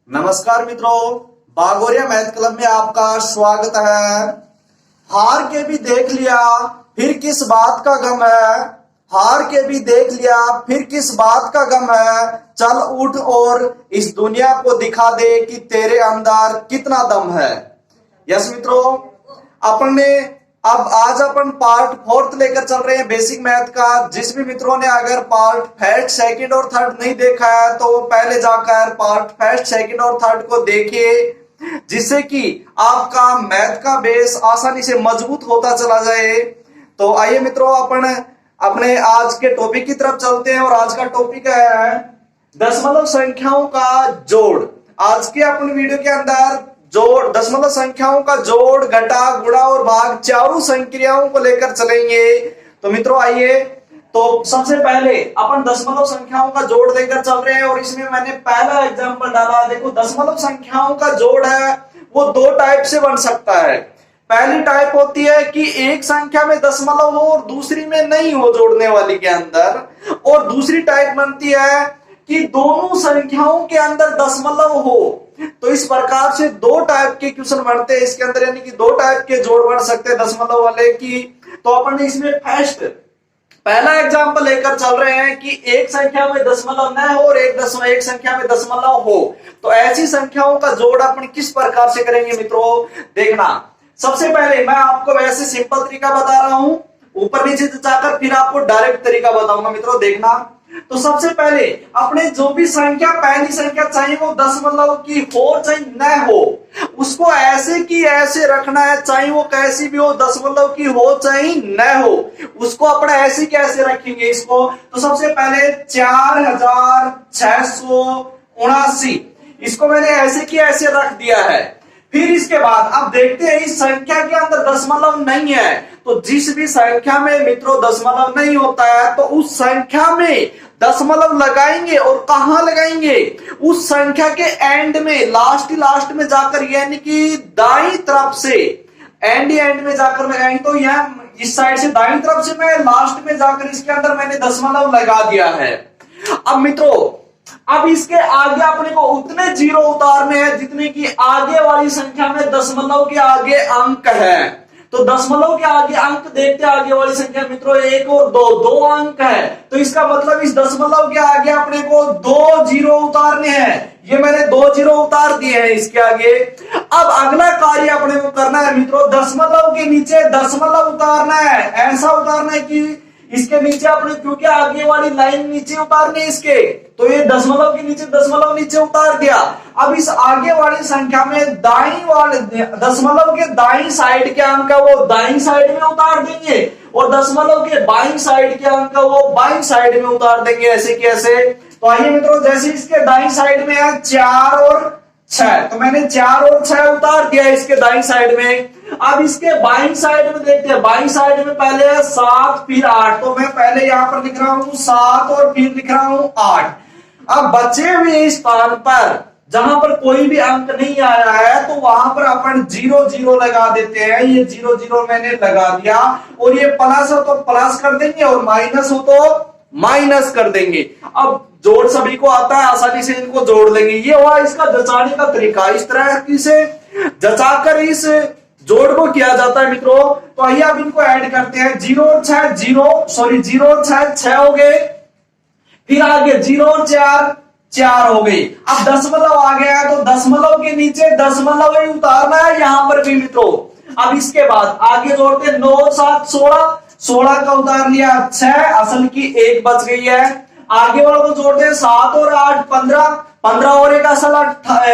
नमस्कार मित्रों, Bagoria math club में आपका स्वागत है। हार के भी देख लिया फिर किस बात का गम है, हार के भी देख लिया फिर किस बात का गम है। चल उठ और इस दुनिया को दिखा दे कि तेरे अंदर कितना दम है। यस मित्रों, अपन ने आज अपन पार्ट 4 लेकर चल रहे हैं बेसिक मैथ का। जिस भी मित्रों ने अगर पार्ट फर्स्ट, सेकंड और थर्ड नहीं देखा है तो वो पहले जाकर पार्ट फर्स्ट, सेकंड और थर्ड को देखिए, जिससे कि आपका मैथ का बेस आसानी से मजबूत होता चला जाए। तो आइए मित्रों, अपन अपने आज के टॉपिक की तरफ चलते हैं और आज का टॉपिक है दशमलव संख्याओं का जोड़। आज के अपन वीडियो के अंदर जोड़, दशमलव संख्याओं का जोड़, घटा, गुणा और भाग चारों संक्रियाओं को लेकर चलेंगे। तो मित्रों आइए, तो सबसे पहले अपन दशमलव संख्याओं का जोड़ लेकर चल रहे हैं और इसमें मैंने पहला एग्जांपल डाला। देखो, दशमलव संख्याओं का जोड़ है वो दो टाइप से बन सकता है। पहली टाइप होती है कि एक संख्या में दशमलव हो और दूसरी में नहीं हो जोड़ने वाली के अंदर, और दूसरी टाइप बनती है कि दोनों संख्याओं के अंदर दशमलव हो। तो इस प्रकार से दो टाइप के क्वेश्चन बनते हैं इसके अंदर, यानी कि दो टाइप के जोड़ बन सकते हैं दशमलव वाले की। तो अपन इसमें फर्स्ट पहला एग्जांपल लेकर चल रहे हैं कि एक संख्या में दशमलव न हो और एक संख्या में दशमलव हो। तो ऐसी संख्याओं का जोड़ अपन किस प्रकार से करेंगे मित्रों, देखना। सबसे पहले मैं आपको वैसे सिंपल तरीका बता रहा हूं, ऊपर नीचे जाकर फिर आपको डायरेक्ट तरीका बताऊंगा मित्रों, देखना। तो सबसे पहले अपने जो भी संख्या, पहली संख्या चाहे वो दशमलव की हो चाहे न हो, उसको ऐसे की ऐसे रखना है, चाहे वो कैसी भी हो, दशमलव की हो चाहे न हो, उसको अपने ऐसे कैसे रखेंगे इसको। तो सबसे पहले 4679, इसको मैंने ऐसे की ऐसे रख दिया है। फिर इसके बाद अब देखते हैं इस संख्या के अंदर दशमलव नहीं है, तो जिस भी संख्या में मित्रों दशमलव नहीं होता है तो उस संख्या में दशमलव लगाएंगे। और कहां लगाएंगे, उस संख्या के एंड में, लास्ट में जाकर, यानी कि दाईं तरफ से, एंड में जाकर लगाएंगे। तो यह इस साइड से दाईं तरफ से मैं लास्ट में जाकर इसके अंदर मैंने दशमलव लगा दिया है। अब मित्रों, अब इसके आगे अपने को उतने जीरो उतारने हैं जितने की आगे वाली संख्या में दशमलव के आगे अंक है। तो दशमलव के आगे अंक देखते, आगे वाली संख्या मित्रों 1 और 2, 2 अंक है। तो इसका मतलब इस दशमलव के आगे अपने को 2 जीरो उतारने हैं। ये मैंने 2 जीरो उतार दिए हैं इसके आगे। अब अगला कार्य अपने को करना है मित्रों, दशमलव के नीचे दशमलव उतारना है। ऐसा उतारना है कि इसके नीचे अपने, क्योंकि आगे वाली लाइन नीचे उतारनी है इसके, तो ये दशमलव के नीचे दशमलव नीचे उतार दिया। अब इस आगे वाली संख्या में दाईं वाले दशमलव के दाईं साइड के अंक है वो दाईं साइड में उतार देंगे, और दशमलव के बाईं साइड के अंक वो बाईं साइड में उतार देंगे, ऐसे कैसे। तो आइए मित्रों, जैसे इसके दाईं साइड में है 4 और 6, तो मैंने 4 और 6 उतार दिया इसके दाईं साइड में। अब इसके बाईं साइड में देखते हैं, बाईं साइड में पहले है 7 फिर 8, तो मैं पहले यहां पर लिख रहा हूं 7 और फिर लिख रहा हूं 8। अब बचे हुए स्थान पर जहां पर कोई भी अंक नहीं आया है तो वहां पर अपन 0 0 लगा देते हैं। ये 0 0 मैंने लगा दिया, और ये प्लस हो तो प्लस कर देंगे और माइनस हो तो माइनस कर देंगे। अब जोड़ सभी को आता है, आसानी से इनको जोड़ लेंगे। ये हुआ इसका जचाने का तरीका, इस तरह से जचाकर इस जोड़ को किया जाता है मित्रों। तो आइए अब इनको ऐड करते हैं। 0 और 6 0 और 6 हो गए, फिर आगे 0 और 4 4 हो गई। अब दशमलव आ गया है तो दशमलव के नीचे दशमलव ही उतारना है यहां पर भी मित्रों। अब इसके बाद आगे जोड़ते हैं 9 और 7 16, 16 का उतार लिया 6, असल की 1 बच गई है। आगे वालों को जोड़ते हैं 7 और 8 15, 15 और 1 असल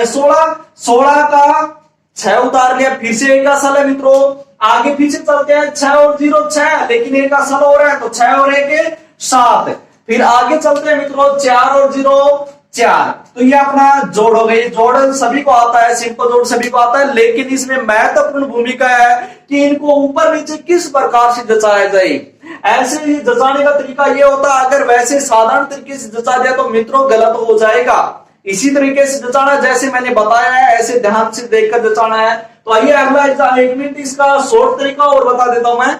16, 16 का 6 उतार लिया, फिर से 1 असल है मित्रों। आगे फिर से चलते हैं 6 और 0 6, लेकिन 1 असल हो रहा है तो 6 और 1 7। फिर आगे चलते हैं मित्रों 4 और 0 4। तो ये अपना जोड़ हो गई। जोड़ सभी को आता है, सिंपल जोड़ सभी को आता है, लेकिन इसमें महत्वपूर्ण भूमिका है कि इनको ऊपर नीचे किस प्रकार से जचाया जाए। ऐसे ही जचाने का तरीका ये होता है, अगर वैसे साधारण तरीके से जचा दिया तो मित्रों गलत हो जाएगा। इसी तरीके से जचाना जैसे मैंने बताया है, ऐसे ध्यान से देखकर जचाना है। तो आइए अगला 1 मिनट इसका शॉर्ट तरीका और बता देता हूं मैं।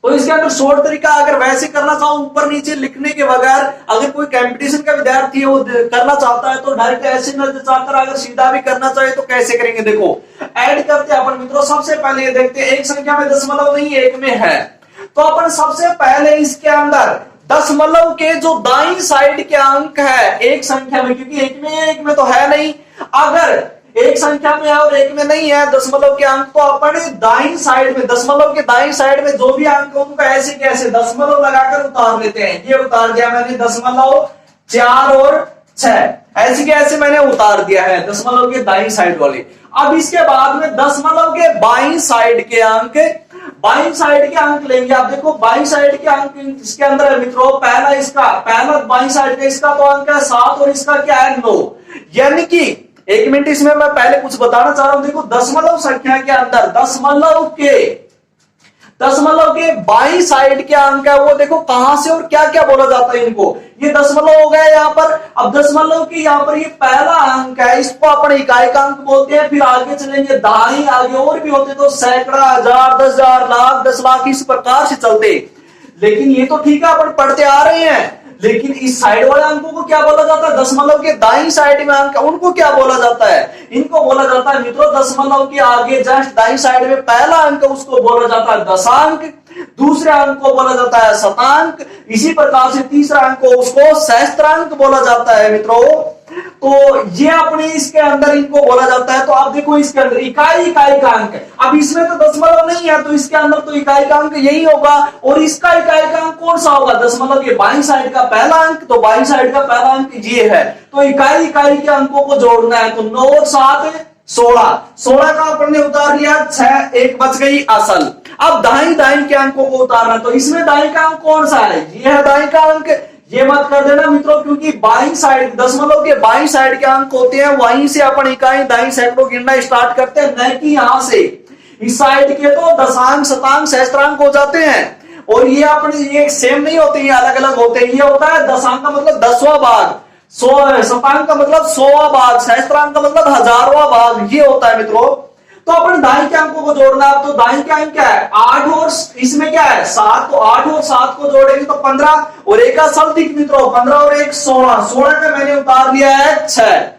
तो इसके अंदर शॉर्ट तरीका अगर वैसे करना चाहो ऊपर नीचे लिखने के बगैर, अगर कोई कंपटीशन का विद्यार्थी है वो करना चाहता है तो डायरेक्ट ऐसे न चाहकर अगर सीधा भी करना चाहे तो कैसे करेंगे। देखो ऐड करते हैं अपन मित्रों। सबसे पहले ये देखते हैं एक संख्या में दशमलव नहीं एक में है, तो अपन सबसे पहले इसके अंदर दशमलव के जो दाईं साइड के अंक है एक संख्या में, क्योंकि एक में तो है नहीं, अगर एक संख्या में है और एक में नहीं है दशमलव के अंक, तो अपन दाईं साइड में, दशमलव के दाईं साइड में जो भी अंक उनको ऐसे कैसे दशमलव लगाकर उतार लेते हैं। ये उतार दिया मैंने दशमलव 4 और 6, ऐसे कैसे मैंने उतार दिया है दशमलव के दाईं साइड वाले। अब इसके बाद में दशमलव के बाईं साइड के अंक, बाईं साइड के अंक लेंगे। आप देखो बाईं साइड के अंक इसके अंदर है मित्रों, पहला बाईं साइड का इसका तो अंक है 7 और इसका क्या है 9, यानी कि एक मिनट इसमें मैं पहले कुछ बताना चाह रहा हूं। देखो दशमलव संख्या के अंदर दशमलव के बाईं साइड के अंक है वो देखो कहां से और क्या क्या बोला जाता है इनको। ये दशमलव हो गया यहाँ पर। अब दशमलव की यहाँ पर ये पहला अंक है, इसको अपन इकाई का अंक बोलते हैं। फिर आगे चलेंगे दाईं, आगे और भी होते तो सैकड़ा, हजार, 10,000, लाख, 10 लाख, इस प्रकार से चलते। लेकिन ये तो ठीक है अपन पढ़ते आ रहे हैं, लेकिन इस साइड वाले अंकों को क्या बोला जाता है, दशमलव के दाईं साइड में अंक उनको क्या बोला जाता है, इनको बोला जाता है मित्रों दशमलव के आगे जस्ट दाईं साइड में पहला अंक उसको बोला जाता है दशांक, दूसरे अंक को बोला जाता है शतांक, इसी प्रकार से तीसरा अंक को उसको सहस्त्रांक बोला जाता है मित्रों। तो ये अपने इसके अंदर इनको बोला जाता है। तो आप देखो इसके अंदर इकाई का अंक है। अब इसमें तो दशमलव नहीं है तो इसके अंदर तो इकाई का अंक यही होगा, और इसका इकाई का अंक कौन सा होगा, दशमलव के बाईं साइड का पहला अंक, तो बाईं साइड का पहला अंक ये है। तो इकाई के अंकों को जोड़ना है, तो 9 और 7 16 का अपन ने उतार लिया, 6 एक बच गई असल। अब दाईं के अंकों को उतारना, तो इसमें दाईं का अंक कौन सा है, ये है दाईं का अंक। ये मत कर देना मित्रों, क्योंकि बाईं साइड दशमलव के बाईं साइड के अंक होते हैं, वहीं से अपन इकाई दाईं सैकड़ों गिनना स्टार्ट करते हैं, न कि यहां से। इस साइड के तो दशांक, शतांक, सहस्त्रांक हो जाते हैं, और ये अपने ये सेम नहीं होते, ये अलग अलग होते हैं। ये होता है दशांक का मतलब 10वां भाग, शतांक का मतलब 100वां भाग, सहस्त्रांक का मतलब 1000वां भाग, ये होता है मित्रों। तो अपन दाईं के अंकों को जोड़ना है, तो दाईं के अंक क्या है 8 और इसमें क्या है 7, तो 8 और 7 को जोड़ेंगे तो 15, और एक असल दिख मित्रों 15 और 1 16 का मैंने उतार लिया है 6।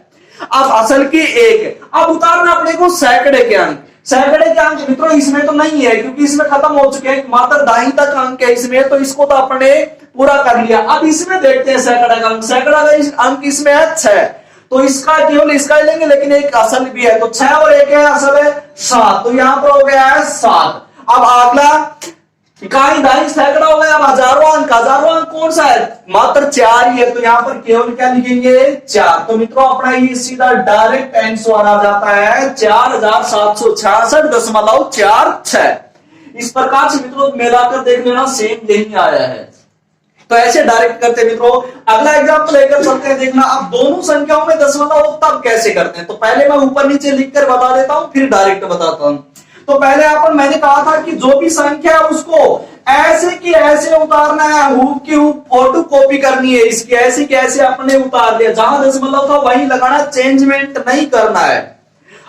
अब असल की 1, अब उतारना अपने को सैकड़े के अंक। सैकड़े के अंक मित्रों इसमें तो नहीं है, क्योंकि इसमें खत्म हो चुके हैं, मात्र दाईं तक अंक है इसमें, तो इसको तो अपने पूरा कर लिया। अब इसमें देखते हैं सैकड़ा का अंक। सैकड़ा का अंक इसमें है 6, तो इसका केवल इसका ही लेंगे, लेकिन एक असल भी है, तो 6 और 1 है असल है 7, तो यहां पर हो गया है 7। अब अगला इकाई दाईं सैकड़ा हो गया। अब हजारों अंक कौन सा है, मात्र 4 ही है, तो यहां पर केवल क्या लिखेंगे 4। तो मित्रों अपना ये सीधा डायरेक्ट आंसर आ जाता है 4766.46। इस प्रकार से मित्रों मिलाकर देख लेना, सेम यही आया है। तो ऐसे डायरेक्ट करते मित्रों। अगला एग्जांपल लेकर चलते हैं, देखना। अब दोनों संख्याओं में दशमलव तब कैसे करते हैं, तो पहले मैं ऊपर नीचे लिखकर बता देता हूं, फिर डायरेक्ट बताता हूं। तो पहले अपन मैंने कहा था कि जो भी संख्या है उसको ऐसे की ऐसे उतारना है, हूब की हूब फोटो कॉपी करनी है इसकी, ऐसे की ऐसे अपने उतार दिया, जहां दशमलव था वहीं लगाना, चेंजमेंट नहीं करना है।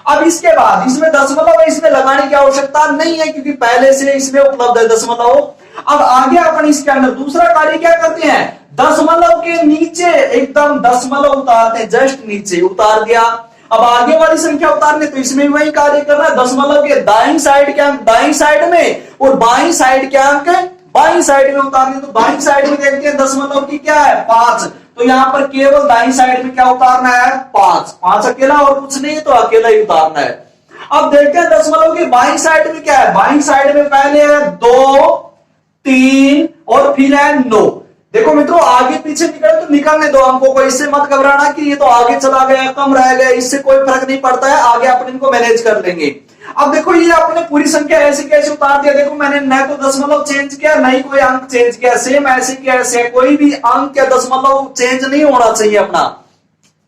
अब इसके बाद इसमें दशमलव है, इसमें लगाने की आवश्यकता नहीं है, क्योंकि पहले से इसमें उपलब्ध है दशमलव। अब आगे अपन इसके अंदर दूसरा कार्य क्या करते हैं, दशमलव के नीचे एकदम दशमलव उतारते हैं, जस्ट नीचे उतार दिया। अब आगे वाली संख्या उतारने, तो इसमें वही कार्य करना है, दशमलव के दाईं साइड के अंक दाईं साइड में, और बाईं साइड के अंक बाईं साइड में उतारने। तो दाईं साइड में देखते हैं दशमलव की क्या है 5, तो यहां पर केवल दाईं साइड में क्या उतारना है 5 अकेला, और कुछ नहीं, तो अकेला ही उतारना है। अब देखते हैं दशमलव की बाईं साइड में क्या है, बाईं साइड में पहले है 2 3 और फिर है 9। देखो मित्रों आगे पीछे निकले तो निकलने दो अंकों को, इससे मत घबराना कि ये तो आगे चला गया कम रह गया, इससे कोई फर्क नहीं पड़ता है, आगे अपन इनको मैनेज कर लेंगे। अब देखो ये आपने पूरी संख्या ऐसे कैसे उतार दिया, देखो मैंने न तो दशमलव चेंज किया, न ही कोई अंक चेंज किया, सेम ऐसे की ऐसे, कोई भी अंक या दशमलव चेंज नहीं होना चाहिए अपना।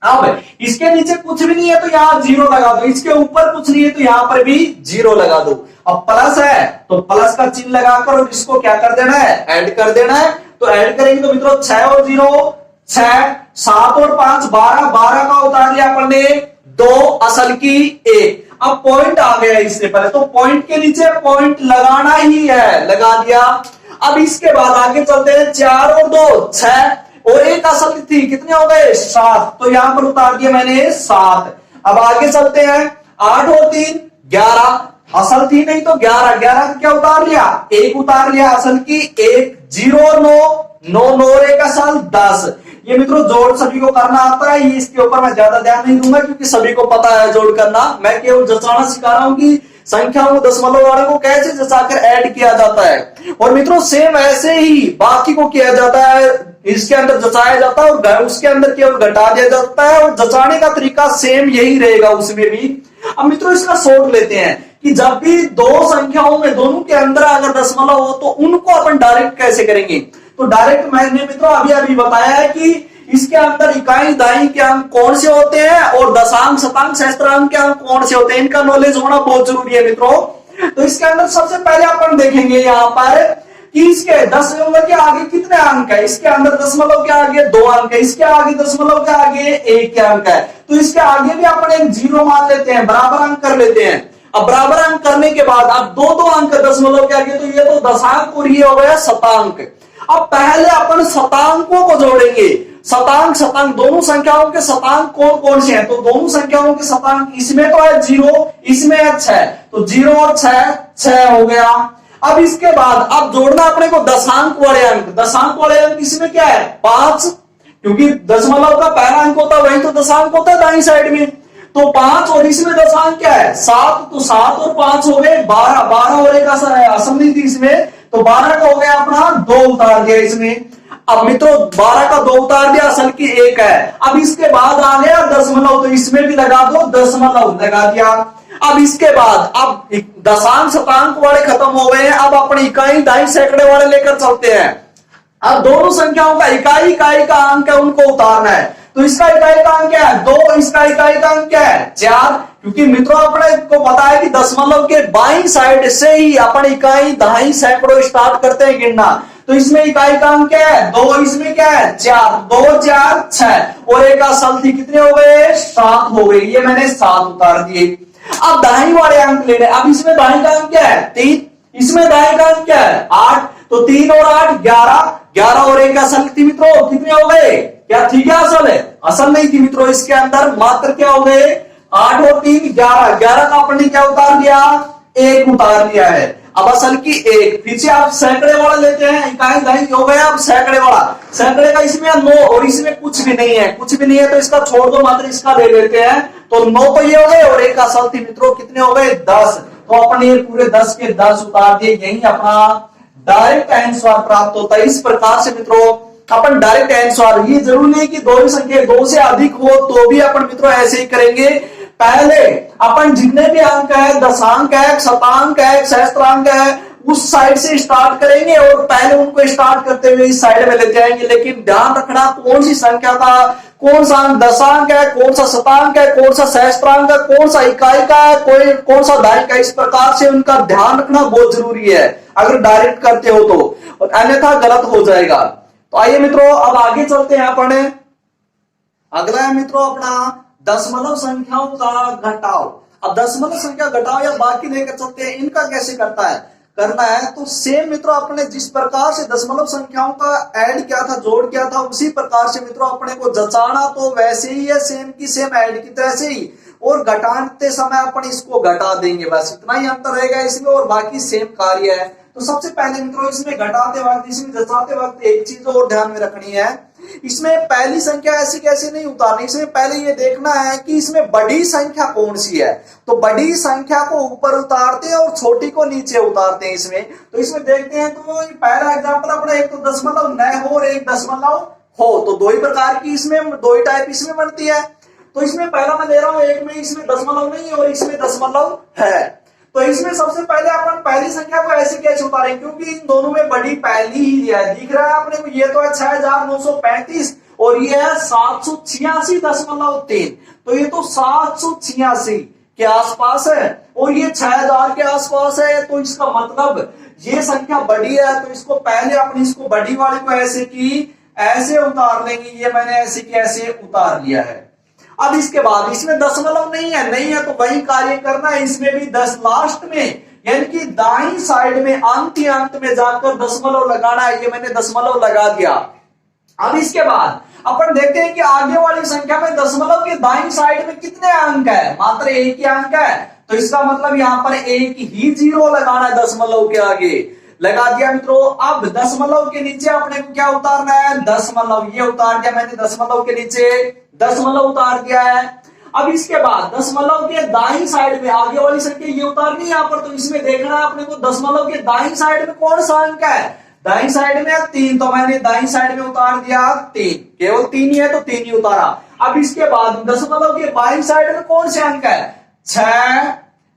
अब इसके नीचे कुछ भी नहीं है तो यहां 0 लगा दो, इसके ऊपर कुछ नहीं है तो यहां पर भी 0 लगा दो। अब प्लस है तो प्लस का चिन्ह लगाकर और इसको क्या कर देना है, ऐड कर देना है। तो ऐड करेंगे तो मित्रों 6 और 0 6, 7 और 5 12 का उतार लिया अपन ने 2 असल की 1। अब पॉइंट आ गया इससे पहले, तो पॉइंट के नीचे पॉइंट लगाना ही है, लगा दिया। अब इसके बाद आगे चलते हैं, 4 और 2 6 और एक असल थी, कितने हो गए 7, तो यहां पर उतार दिया मैंने 7। अब आगे चलते हैं, 8 और 3 11, असल थी नहीं तो 11, 11 का क्या उतार लिया, 1 उतार लिया असल की, 1 0 और 9 9 9 और 1 असल 10। ये मित्रों जोड़ सभी को करना आता है, ये इसके ऊपर मैं ज्यादा ध्यान नहीं दूंगा क्योंकि सभी को पता है जोड़ करना, मैं केवल जचाना सिखा रहा हूं कि संख्याओं को दशमलव वाले को कैसे जचाकर ऐड किया जाता है। और मित्रों सेम ऐसे ही बाकी को किया जाता है, इसके अंदर जचाया जाता है और उसके अंदर केवल घटा दिया जाता है, और जचाने का तरीका सेम यही रहेगा उसमें भी। अब मित्रों इसका सोच लेते हैं कि जब भी दो संख्याओं में दोनों के अंदर अगर दशमलव हो तो उनको अपन डायरेक्ट कैसे करेंगे। तो डायरेक्ट मैंने मित्रों अभी अभी बताया है कि इसके अंदर इकाई दहाई के अंक कौन से होते हैं और दशांश शतांश सहस्त्रांक के अंक कौन से होते हैं, इनका नॉलेज होना बहुत जरूरी है मित्रों। तो इसके अंदर सबसे पहले अपन देखेंगे यहाँ पर कि इसके दशमलव के आगे कितने अंक है, इसके अंदर दशमलव के आगे 2 अंक है, इसके आगे दशमलव के आगे 1 अंक है, तो इसके आगे भी अपन एक 0 मान लेते हैं, बराबर अंक कर लेते हैं। अब बराबर अंक करने के बाद अब 2 अंक दशमलव के आगे, तो ये तो दशांक और ये हो गया शतांक। अब पहले अपन शतांकों को जोड़ेंगे, शतांक शतांक दोनों संख्याओं के शतांक कौन कौन से हैं, तो दोनों संख्याओं के शतांक इसमें तो है 0, इसमें है 6, तो 0 और 6 6 हो गया। अब इसके बाद अब जोड़ना अपने को दशांक वाले अंक, दशांक वाले अंक इसमें क्या है 5, क्योंकि दशमलव का पहला अंक होता है वही तो दशांक होता है दाईं साइड में, तो 5 और इसमें दशांक क्या है 7, तो 7 और 5 हो गए 12, 12 और एक असम नहीं थी इसमें, तो 12 का हो गया अपना 2 उतार दिया इसमें। अब मित्रों 12 का 2 उतार दिया, असल की 1 है। अब इसके बाद आ गया दशमलव, तो इसमें भी लगा दो दशमलव, लगा दिया। अब इसके बाद अब दशांश शतांक वाले खत्म हो गए हैं, अब अपनी इकाई दहाई सैकड़े वाले लेकर चलते हैं। अब दोनों संख्याओं का इकाई इकाई का अंक है उनको उतारना है, तो इसका इकाई का अंक क्या है 2, इसका इकाई का अंक क्या है 4, क्योंकि मित्रों अपने को पता है कि दशमलव के बाईं साइड से ही अपन इकाई दहाई सैकड़ों स्टार्ट करते हैं गिनना, तो इसमें इकाई का अंक क्या है 2, इसमें क्या है 4, 2 4 6 और एक असल थी, कितने हो गए 7 हो गए, ये मैंने 7 उतार दिए। अब दाहिनी वाले अंक लेने, अब इसमें दाहिनी का अंक क्या है 3, इसमें दाहिनी का अंक क्या है 8, तो 3 और 8 11, 11 और एक असल थी मित्रों, कितने हो गए, क्या थी क्या असल है, असल नहीं थी मित्रों, इसके अंदर मात्र क्या हो गए 8 और 3 11, 11 का अपन ने क्या उतार दिया 1 उतार दिया है। अब असल की 1, फिर से आप सैकड़े वाला लेते हैं, इकाई दहाई हो गया, अब सैकड़े वाला, सैकड़े का इसमें 9 और इसमें कुछ भी नहीं है, कुछ भी नहीं है तो इसका छोड़ दो, मात्र इसका ले लेते हैं, तो 9 तो ये हो गए और एक असल थी मित्रों, कितने हो गए 10, तो अपन ये पूरे 10 के 10 उतार दिए, यही अपना डायरेक्ट आंसर प्राप्त होता है। इस प्रकार से मित्रों अपन डायरेक्ट आंसर, ये जरूरी नहीं कि दो ही संख्या 2 से अधिक हो तो भी अपन मित्रों ऐसे ही करेंगे, पहले अपन जितने भी अंक है दशांक है शतांक है सहस्त्रांक है उस साइड से स्टार्ट करेंगे और पहले उनको स्टार्ट करते हुए इस साइड में लेते आएंगे, लेकिन ध्यान रखना कौन सी संख्या का कौन सा अंक दशांक है, कौन सा शतांक है, कौन सा सहस्त्रांक है, कौन सा इकाई का है, कोई कौन सा दहाई का, इस प्रकार से उनका ध्यान रखना बहुत जरूरी है अगर डायरेक्ट करते हो तो, और अन्यथा गलत हो जाएगा। तो आइए मित्रों अब आगे चलते हैं अपन, अगला है मित्रों अपना दशमलव संख्याओं का घटाव। अब दशमलव संख्या घटाव या बाकी लेकर चलते हैं, इनका कैसे करना है तो सेम मित्रों अपने जिस प्रकार से दशमलव संख्याओं का ऐड किया था जोड़ किया था उसी प्रकार से मित्रों अपने को जचाना तो वैसे ही है, सेम की सेम ऐड की तरह से ही, और घटाते समय अपन इसको घटा देंगे, बस इतना ही अंतर रहेगा इसमें और बाकी सेम कार्य है। तो सबसे पहले मित्रों इसमें घटाते वक्त इसमें जचाते वक्त एक चीज और ध्यान में रखनी है, इसमें पहली संख्या ऐसी कैसे नहीं उतारनी, इसमें पहले ये देखना है कि इसमें बड़ी संख्या कौन सी है, तो बड़ी संख्या को ऊपर उतारते हैं और छोटी को नीचे उतारते हैं इसमें। तो इसमें देखते हैं तो पहला एग्जांपल अपना एक तो दशमलव न हो और एक दशमलव हो, तो दो ही प्रकार की इसमें दो ही टाइप इसमें बनती है। तो इसमें पहला मैं ले रहा हूं, एक में इसमें दशमलव नहीं है और इसमें दशमलव है, तो इसमें सबसे पहले अपन पहली संख्या को ऐसे कैसे उतारें, क्योंकि इन दोनों में बड़ी पहली ही है, दिख रहा है अपने को, ये तो है 6935 और ये है 786.3, तो ये तो 786 के आसपास है और ये 6000 के आसपास है, तो इसका मतलब ये संख्या बड़ी है, तो इसको पहले अपन इसको बड़ी वाली को ऐसे की ऐसे उतार लेंगे, ये मैंने ऐसे की ऐसे उतार लिया है। अब इसके बाद इसमें दशमलव नहीं है तो वही कार्य करना है, इसमें भी 10 लास्ट में, यानी कि दाईं साइड में अंत में जाकर दशमलव लगाना है। ये मैंने दशमलव लगा दिया। अब इसके बाद अपन देखते हैं कि आगे वाली संख्या में दशमलव के दाईं साइड में कितने अंक है, मात्र एक ही अंक है, तो इसका मतलब यहां पर एक ही जीरो लगाना है दशमलव के आगे। लगा दिया मित्रों। अब दशमलव के नीचे अपने को क्या उतारना है, दशमलव, ये उतार दिया मैंने, दशमलव के नीचे दशमलव उतार दिया है। अब इसके बाद दशमलव के दाईं साइड में आगे वाली संख्या ये उतारनी है यहाँ पर, तो इसमें देखना है अपने को दशमलव के दाईं साइड में कौन सा अंक है, दाईं साइड में 3, तो मैंने दाईं साइड में उतार दिया 3, केवल 3 ही है तो 3 ही उतारा। अब इसके बाद दशमलव के बाईं साइड में कौन से अंक है, 6,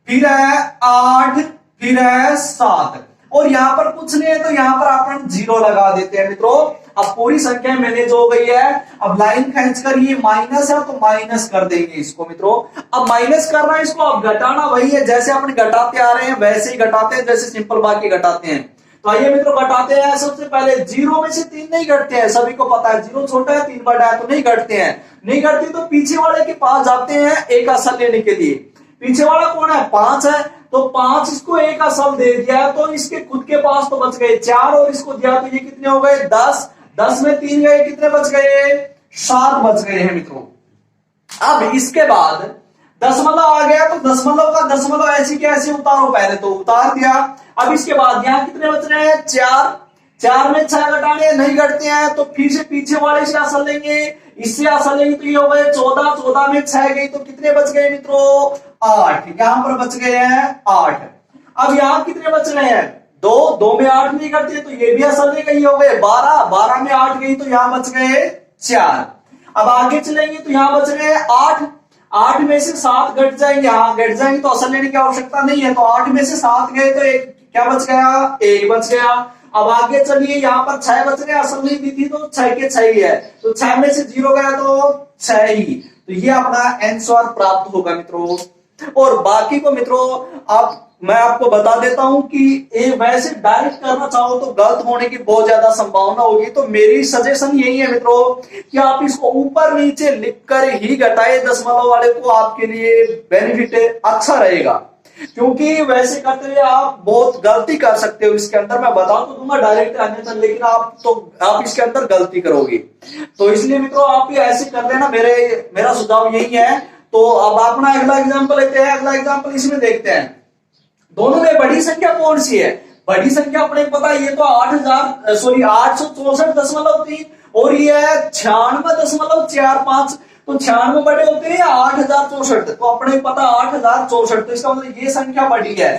फिर है 8, फिर है 7, और यहां पर कुछ नहीं है तो यहां पर अपन 0 लगा देते हैं मित्रों। अब पूरी संख्या मैनेज हो गई है। अब लाइन खींचकर ये माइनस है तो माइनस कर देंगे इसको मित्रों। अब माइनस करना है इसको, अब घटाना वही है जैसे अपन घटाते आ रहे हैं वैसे ही घटाते हैं, जैसे सिंपल बाकी घटाते हैं। तो आइए मित्रों घटाते हैं। सबसे पहले 0 में से 3 नहीं घटते हैं, सभी को पता है 0 छोटा है 3 बड़ा है तो नहीं घटते हैं। नहीं घटते तो पीछे वाले के पास जाते हैं एक असल लेने के लिए। पीछे वाला कौन है, 5 है, तो 5 इसको एक असल दे दिया तो इसके खुद के पास तो बच गए 4, और इसको दिया तो ये कितने हो गए 10, 10 में 3 गए, कितने बच गए 7 बच गए हैं मित्रों। अब इसके बाद दशमलव आ गया तो दशमलव का दशमलव ऐसे के ऐसे उतारो, पहले तो उतार दिया। अब इसके बाद यहाँ कितने बच रहे हैं 4, 4 में 6 घटाने नहीं घटते हैं तो फिर से पीछे वाले से असल लेंगे, इससे असल लेंगे तो ये हो गए 14, 14 में 6 गई तो कितने बच गए मित्रों 8, यहां पर बच गए हैं 8। अब यहां कितने बच रहे हैं 2, 2 में 8 नहीं करते तो ये भी असल लेंगे, ये हो गए 12, 12 में 8 गई तो यहां बच गए 4। अब आगे चलेंगे तो यहां बच रहे हैं 8, 8 में से 7 घट जाएंगे, हाँ घट जाएंगे तो असल लेने की आवश्यकता नहीं है, तो 8 में से 7 गए तो एक क्या बच गया, 1 बच गया। अब आगे चलिए यहाँ पर 6 बच रहे, असल नहीं दी थी तो 6 के 6 ही है, तो 6 में से 0 गया तो 6 ही, तो ये अपना आंसर प्राप्त होगा मित्रों। और बाकी को मित्रों आप मैं आपको बता देता हूं कि ये वैसे डायरेक्ट करना चाहो तो गलत होने की बहुत ज्यादा संभावना होगी, तो मेरी सजेशन यही है मित्रों कि आप इसको ऊपर नीचे लिखकर ही घटाए दशमलव वाले को, आपके लिए बेनिफिट अच्छा रहेगा, क्योंकि वैसे करते हुए आप बहुत गलती कर सकते हो इसके अंदर। मैं बता तो दूंगा डायरेक्ट अन्यथा, लेकिन आप इसके अंदर गलती करोगे, तो इसलिए मित्रों आप भी ऐसे कर लेना, मेरा सुझाव यही है। तो अब अपना अगला एग्जांपल लेते हैं। अगला एग्जांपल इसमें देखते हैं, दोनों में बड़ी संख्या कौन सी है, बड़ी संख्या अपने पता है ये तो 864.3 और ये है 96.45, तो 96 बड़े होते हैं 8064, तो अपने पता 8064, तो इसका मतलब ये संख्या बड़ी है,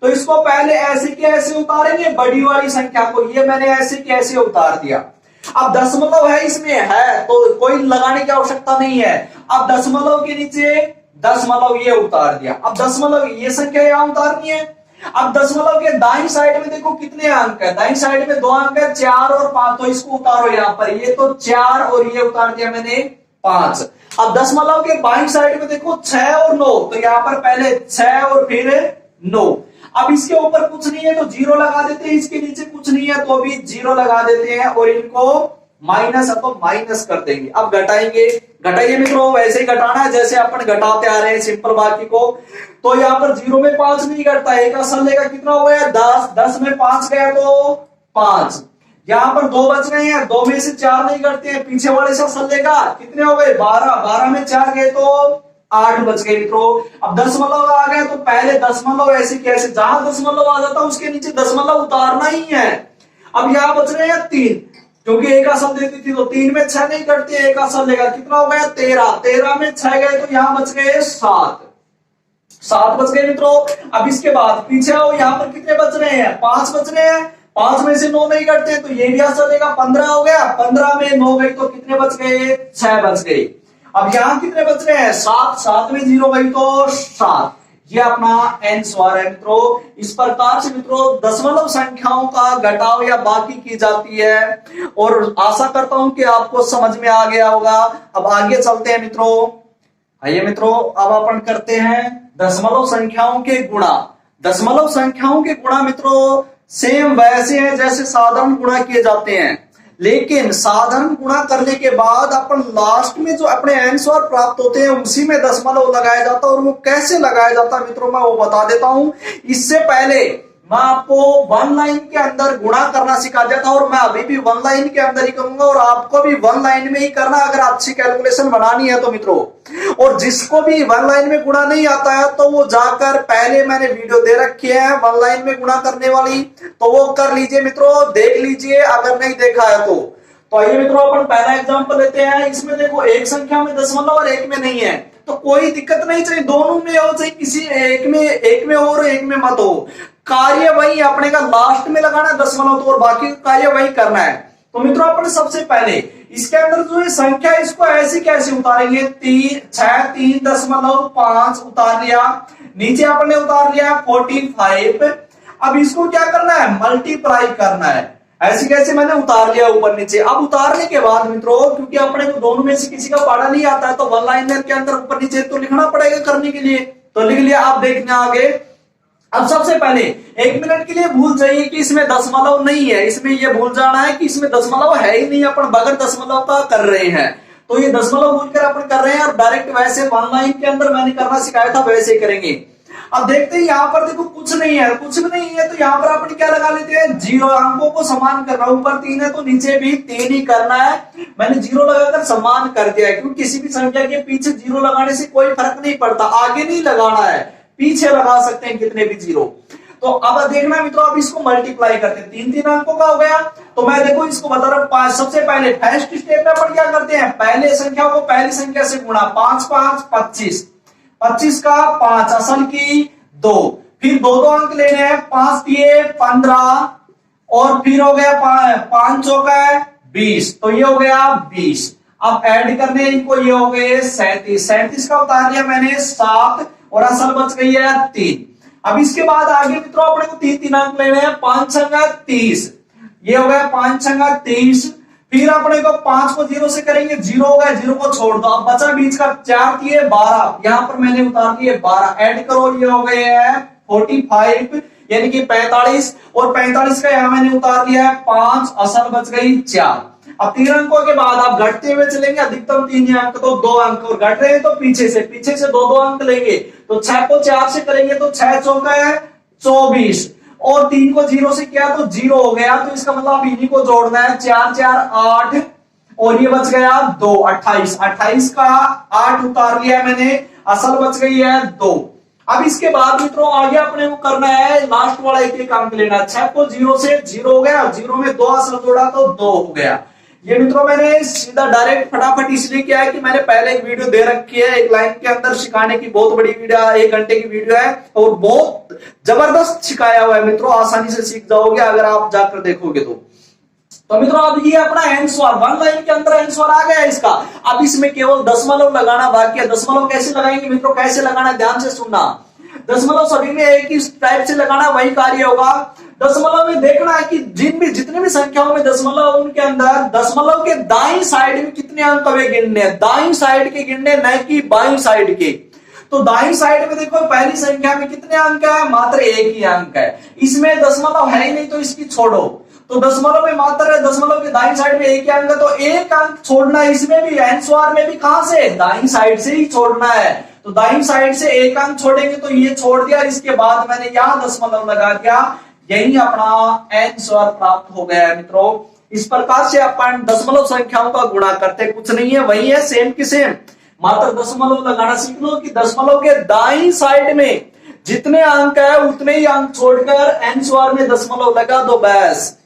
तो इसको पहले ऐसे के ऐसे उतारेंगे बड़ी वाली संख्या को, ये मैंने ऐसे के ऐसे उतार दिया। अब दशमलव है इसमें है तो कोई लगाने की आवश्यकता नहीं है। अब दशमलव के नीचे दशमलव ये उतार दिया, अब दशमलव ये संख्या यहां उतारनी है। अब दशमलव के दाईं साइड में देखो कितने अंक है, दाईं साइड में 2 अंक है 4 और 5, तो इसको उतारो यहाँ पर, ये तो 4 और ये उतार दिया मैंने 5। अब दशमलव के बाईं साइड में देखो 6 और 9, तो यहाँ पर पहले 6 और फिर 9। अब इसके ऊपर कुछ नहीं है तो 0 लगा देते हैं, इसके नीचे कुछ नहीं है तो भी 0 लगा देते हैं, और इनको माइनस है तो माइनस कर देंगे। अब घटाएंगे, घटाइए मित्रों, वैसे ही घटाना है जैसे अपन घटाते आ रहे हैं सिंपल बाकी को। तो यहाँ पर 0 में 5 नहीं घटता, एक असल लेगा, कितना हो गया 10, 10 में 5 गया तो 5। यहाँ पर 2 बच गए हैं, 2 में से 4 नहीं करते हैं, पीछे वाले से असल लेगा, कितने हो गए 12, 12 में 4 गए तो 8 बच गए मित्रों। अब दशमलव आ गया तो पहले दशमलव ऐसे कैसे, जहां दशमलव आ जाता उसके नीचे दशमलव उतारना ही है। अब यहाँ बच रहे हैं 3, क्योंकि एक असल देती थी तो 3 में 6 नहीं करते, एक असल लेगा, कितना हो गया 13, 13 में 6 गए तो यहाँ बच गए 7, 7 बच गए मित्रों। अब इसके बाद पीछे आओ, यहाँ पर कितने बच रहे हैं 5 बच रहे हैं, 5 में से 9 नहीं करते तो ये भी असल लेगा, 15 हो गया, 15 में 9 गई तो कितने बच गए 6 बच गए। अब यहाँ कितने बच रहे हैं 7, 7 में 0 गई तो 7, ये अपना आंसर है मित्रों। इस प्रकार से मित्रों दशमलव संख्याओं का घटाव या बाकी की जाती है, और आशा करता हूं कि आपको समझ में आ गया होगा। अब आगे चलते हैं मित्रों। आइए मित्रों अब अपन करते हैं दशमलव संख्याओं के गुणा। दशमलव संख्याओं के गुणा मित्रों सेम वैसे हैं जैसे साधारण गुणा किए जाते हैं, लेकिन साधारण गुणा करने के बाद अपन लास्ट में जो अपने आंसर प्राप्त होते हैं उसी में दशमलव लगाया जाता है। और वो कैसे लगाया जाता है मित्रों, मैं वो बता देता हूं। इससे पहले मैं आपको वन लाइन के अंदर गुणा करना सिखा दिया था, और मैं अभी भी वन लाइन के अंदर ही करूंगा, और आपको भी वन लाइन में ही करना अगर अच्छी कैलकुलेशन बनानी है तो मित्रों। और जिसको भी वन लाइन में गुणा नहीं आता है तो वो जाकर, पहले मैंने वीडियो दे रखी है वन लाइन में गुणा करने वाली, तो वो कर लीजिए मित्रों, देख लीजिए अगर नहीं देखा है तो आइए मित्रों अपन पहला एग्जांपल लेते हैं। इसमें देखो एक संख्या में दशमलव और एक में नहीं है, तो कोई दिक्कत नहीं, चाहिए दोनों में हो, चाहे किसी एक में हो और एक में मत हो, कार्य वही अपने का लास्ट में लगाना है दशमलव, तो और बाकी कार्य वही करना है। तो मित्रों अपन सबसे पहले इसके अंदर जो है संख्या, इसको ऐसे कैसे उतारेंगे, 3.5 उतार लिया, नीचे आपने उतार लिया 45। अब इसको क्या करना है, मल्टीप्लाई करना है। ऐसे कैसे मैंने उतार लिया ऊपर नीचे। अब उतारने के बाद मित्रों, क्योंकि अपने को दोनों में से किसी का पढ़ा नहीं आता है, तो वन लाइनर के अंदर ऊपर नीचे तो लिखना पड़ेगा करने के लिए, तो लिख लिया। आप देखना आगे। अब सबसे पहले 1 मिनट के लिए भूल जाइए कि इसमें दशमलव नहीं है, इसमें ये भूल जाना है कि इसमें दशमलव है ही नहीं, अपन बगैर दशमलव का कर रहे हैं, तो ये दशमलव भूलकर अपन कर रहे हैं, और डायरेक्ट वैसे वन लाइन के अंदर मैंने करना सिखाया था वैसे करेंगे। अब देखते हैं यहाँ पर देखो कुछ नहीं है, कुछ भी नहीं है, तो यहाँ पर अपन क्या लगा लेते हैं, 0 अंकों को समान करना, ऊपर 3 है तो नीचे भी 3 ही करना है। मैंने 0 लगाकर समान कर दिया है, क्योंकि किसी भी संख्या के पीछे 0 लगाने से कोई फर्क नहीं पड़ता, आगे नहीं लगाना है, पीछे लगा सकते हैं कितने भी 0। तो अब देखना मित्रों, अब इसको मल्टीप्लाई करते हैं, 3 अंकों का हो गया। तो मैं देखो इसको बता रहा हूं, 5 सबसे पहले फर्स्ट स्टेप में अपन क्या करते हैं, पहले संख्या को पहली संख्या से गुणा, 5 5 25, 25 का 5 असल की 2, फिर 2 अंक लेने हैं, 5 दिए 15, और फिर हो गया 5 चौका 20, तो ये हो गया 20। अब ऐड करने इनको, ये हो गए 37, 37 का उतार लिया मैंने 7, और असल बच गई है 3। अब इसके बाद आगे मित्रों अपने को 3 अंक लेने हैं, 5 छंगा 30, ये हो गया 5 छंगा 30। फिर अपने को 5 को 0 से करेंगे, 0 हो गया, 0 को छोड़ दो, अब बचा बीच का 4 दिए 12, यहां पर मैंने उतार दिए 12, ऐड करो, ये हो गए हैं 45 यानी कि 45, और 45 का यहां मैंने उतार दिया है 5, असल बच गई 4। अब 3 अंकों के बाद आप घटते हुए चलेंगे, अधिकतम 3 अंक, तो 2 अंक, और घट रहे हैं तो पीछे से 2 अंक लेंगे, तो 6 को 4 से करेंगे तो 6 चौका है 24, और 3 को 0 से किया तो 0 हो गया, तो इसका मतलब इन्हीं को जोड़ना है, 4 4 8, और ये बच गया 2 28, 28 का 8 उतार लिया मैंने, असल बच गई है 2। अब इसके बाद मित्रों आगे अपने को करना है, लास्ट वाला एक अंक लेना, 6 को 0 से 0 हो गया, 0 में 2 असल जोड़ा तो 2 हो गया। ये मित्रों मैंने सीधा डायरेक्ट फटाफट इसलिए किया है कि मैंने पहले एक वीडियो दे रखी है, एक लाइन के अंदर सिखाने की, बहुत बड़ी वीडियो, 1 घंटे की वीडियो है, और बहुत जबरदस्त सिखाया हुआ है मित्रों, आसानी से सीख जाओगे अगर आप जाकर देखोगे तो मित्रों अब ये अपना आंसर वन लाइन के अंदर आंसर आ गया इसका। अब इसमें केवल दशमलव लगाना बाकी है। दशमलव कैसे लगाएंगे मित्रों, कैसे लगाना, ध्यान से सुनना। दशमलव सभी में एक ही टाइप से लगाना, वही कार्य होगा। दशमलव में देखना है कि जितने भी संख्याओं में दशमलव, उनके अंदर दशमलव के दाईं साइड में कितने अंक हमें गिनने हैं, दाईं साइड के गिनने, न कि बाईं साइड के। तो दाईं साइड में देखो पहली संख्या में कितने अंक है, मात्र 1 ही अंक है, इसमें दशमलव है ही नहीं तो इसकी छोड़ो। तो दशमलव में मात्र दशमलव के दाईं साइड में 1 ही अंक है, तो 1 अंक छोड़ना है, इसमें भी आंसर में भी कहां से, दाईं साइड से ही छोड़ना है। तो दाईं साइड से 1 अंक छोड़ेंगे, तो ये छोड़ दिया, इसके बाद मैंने यहां दशमलव लगा दिया, यही अपना आंसर प्राप्त हो गया है मित्रों। इस प्रकार से अपन दशमलव संख्याओं का गुणा करते, कुछ नहीं है, वही है सेम की सेम, मात्र दशमलव लगाना सीख लो कि दशमलव के दाईं साइड में जितने अंक है उतने ही अंक छोड़कर आंसर में दशमलव लगा दो, बस।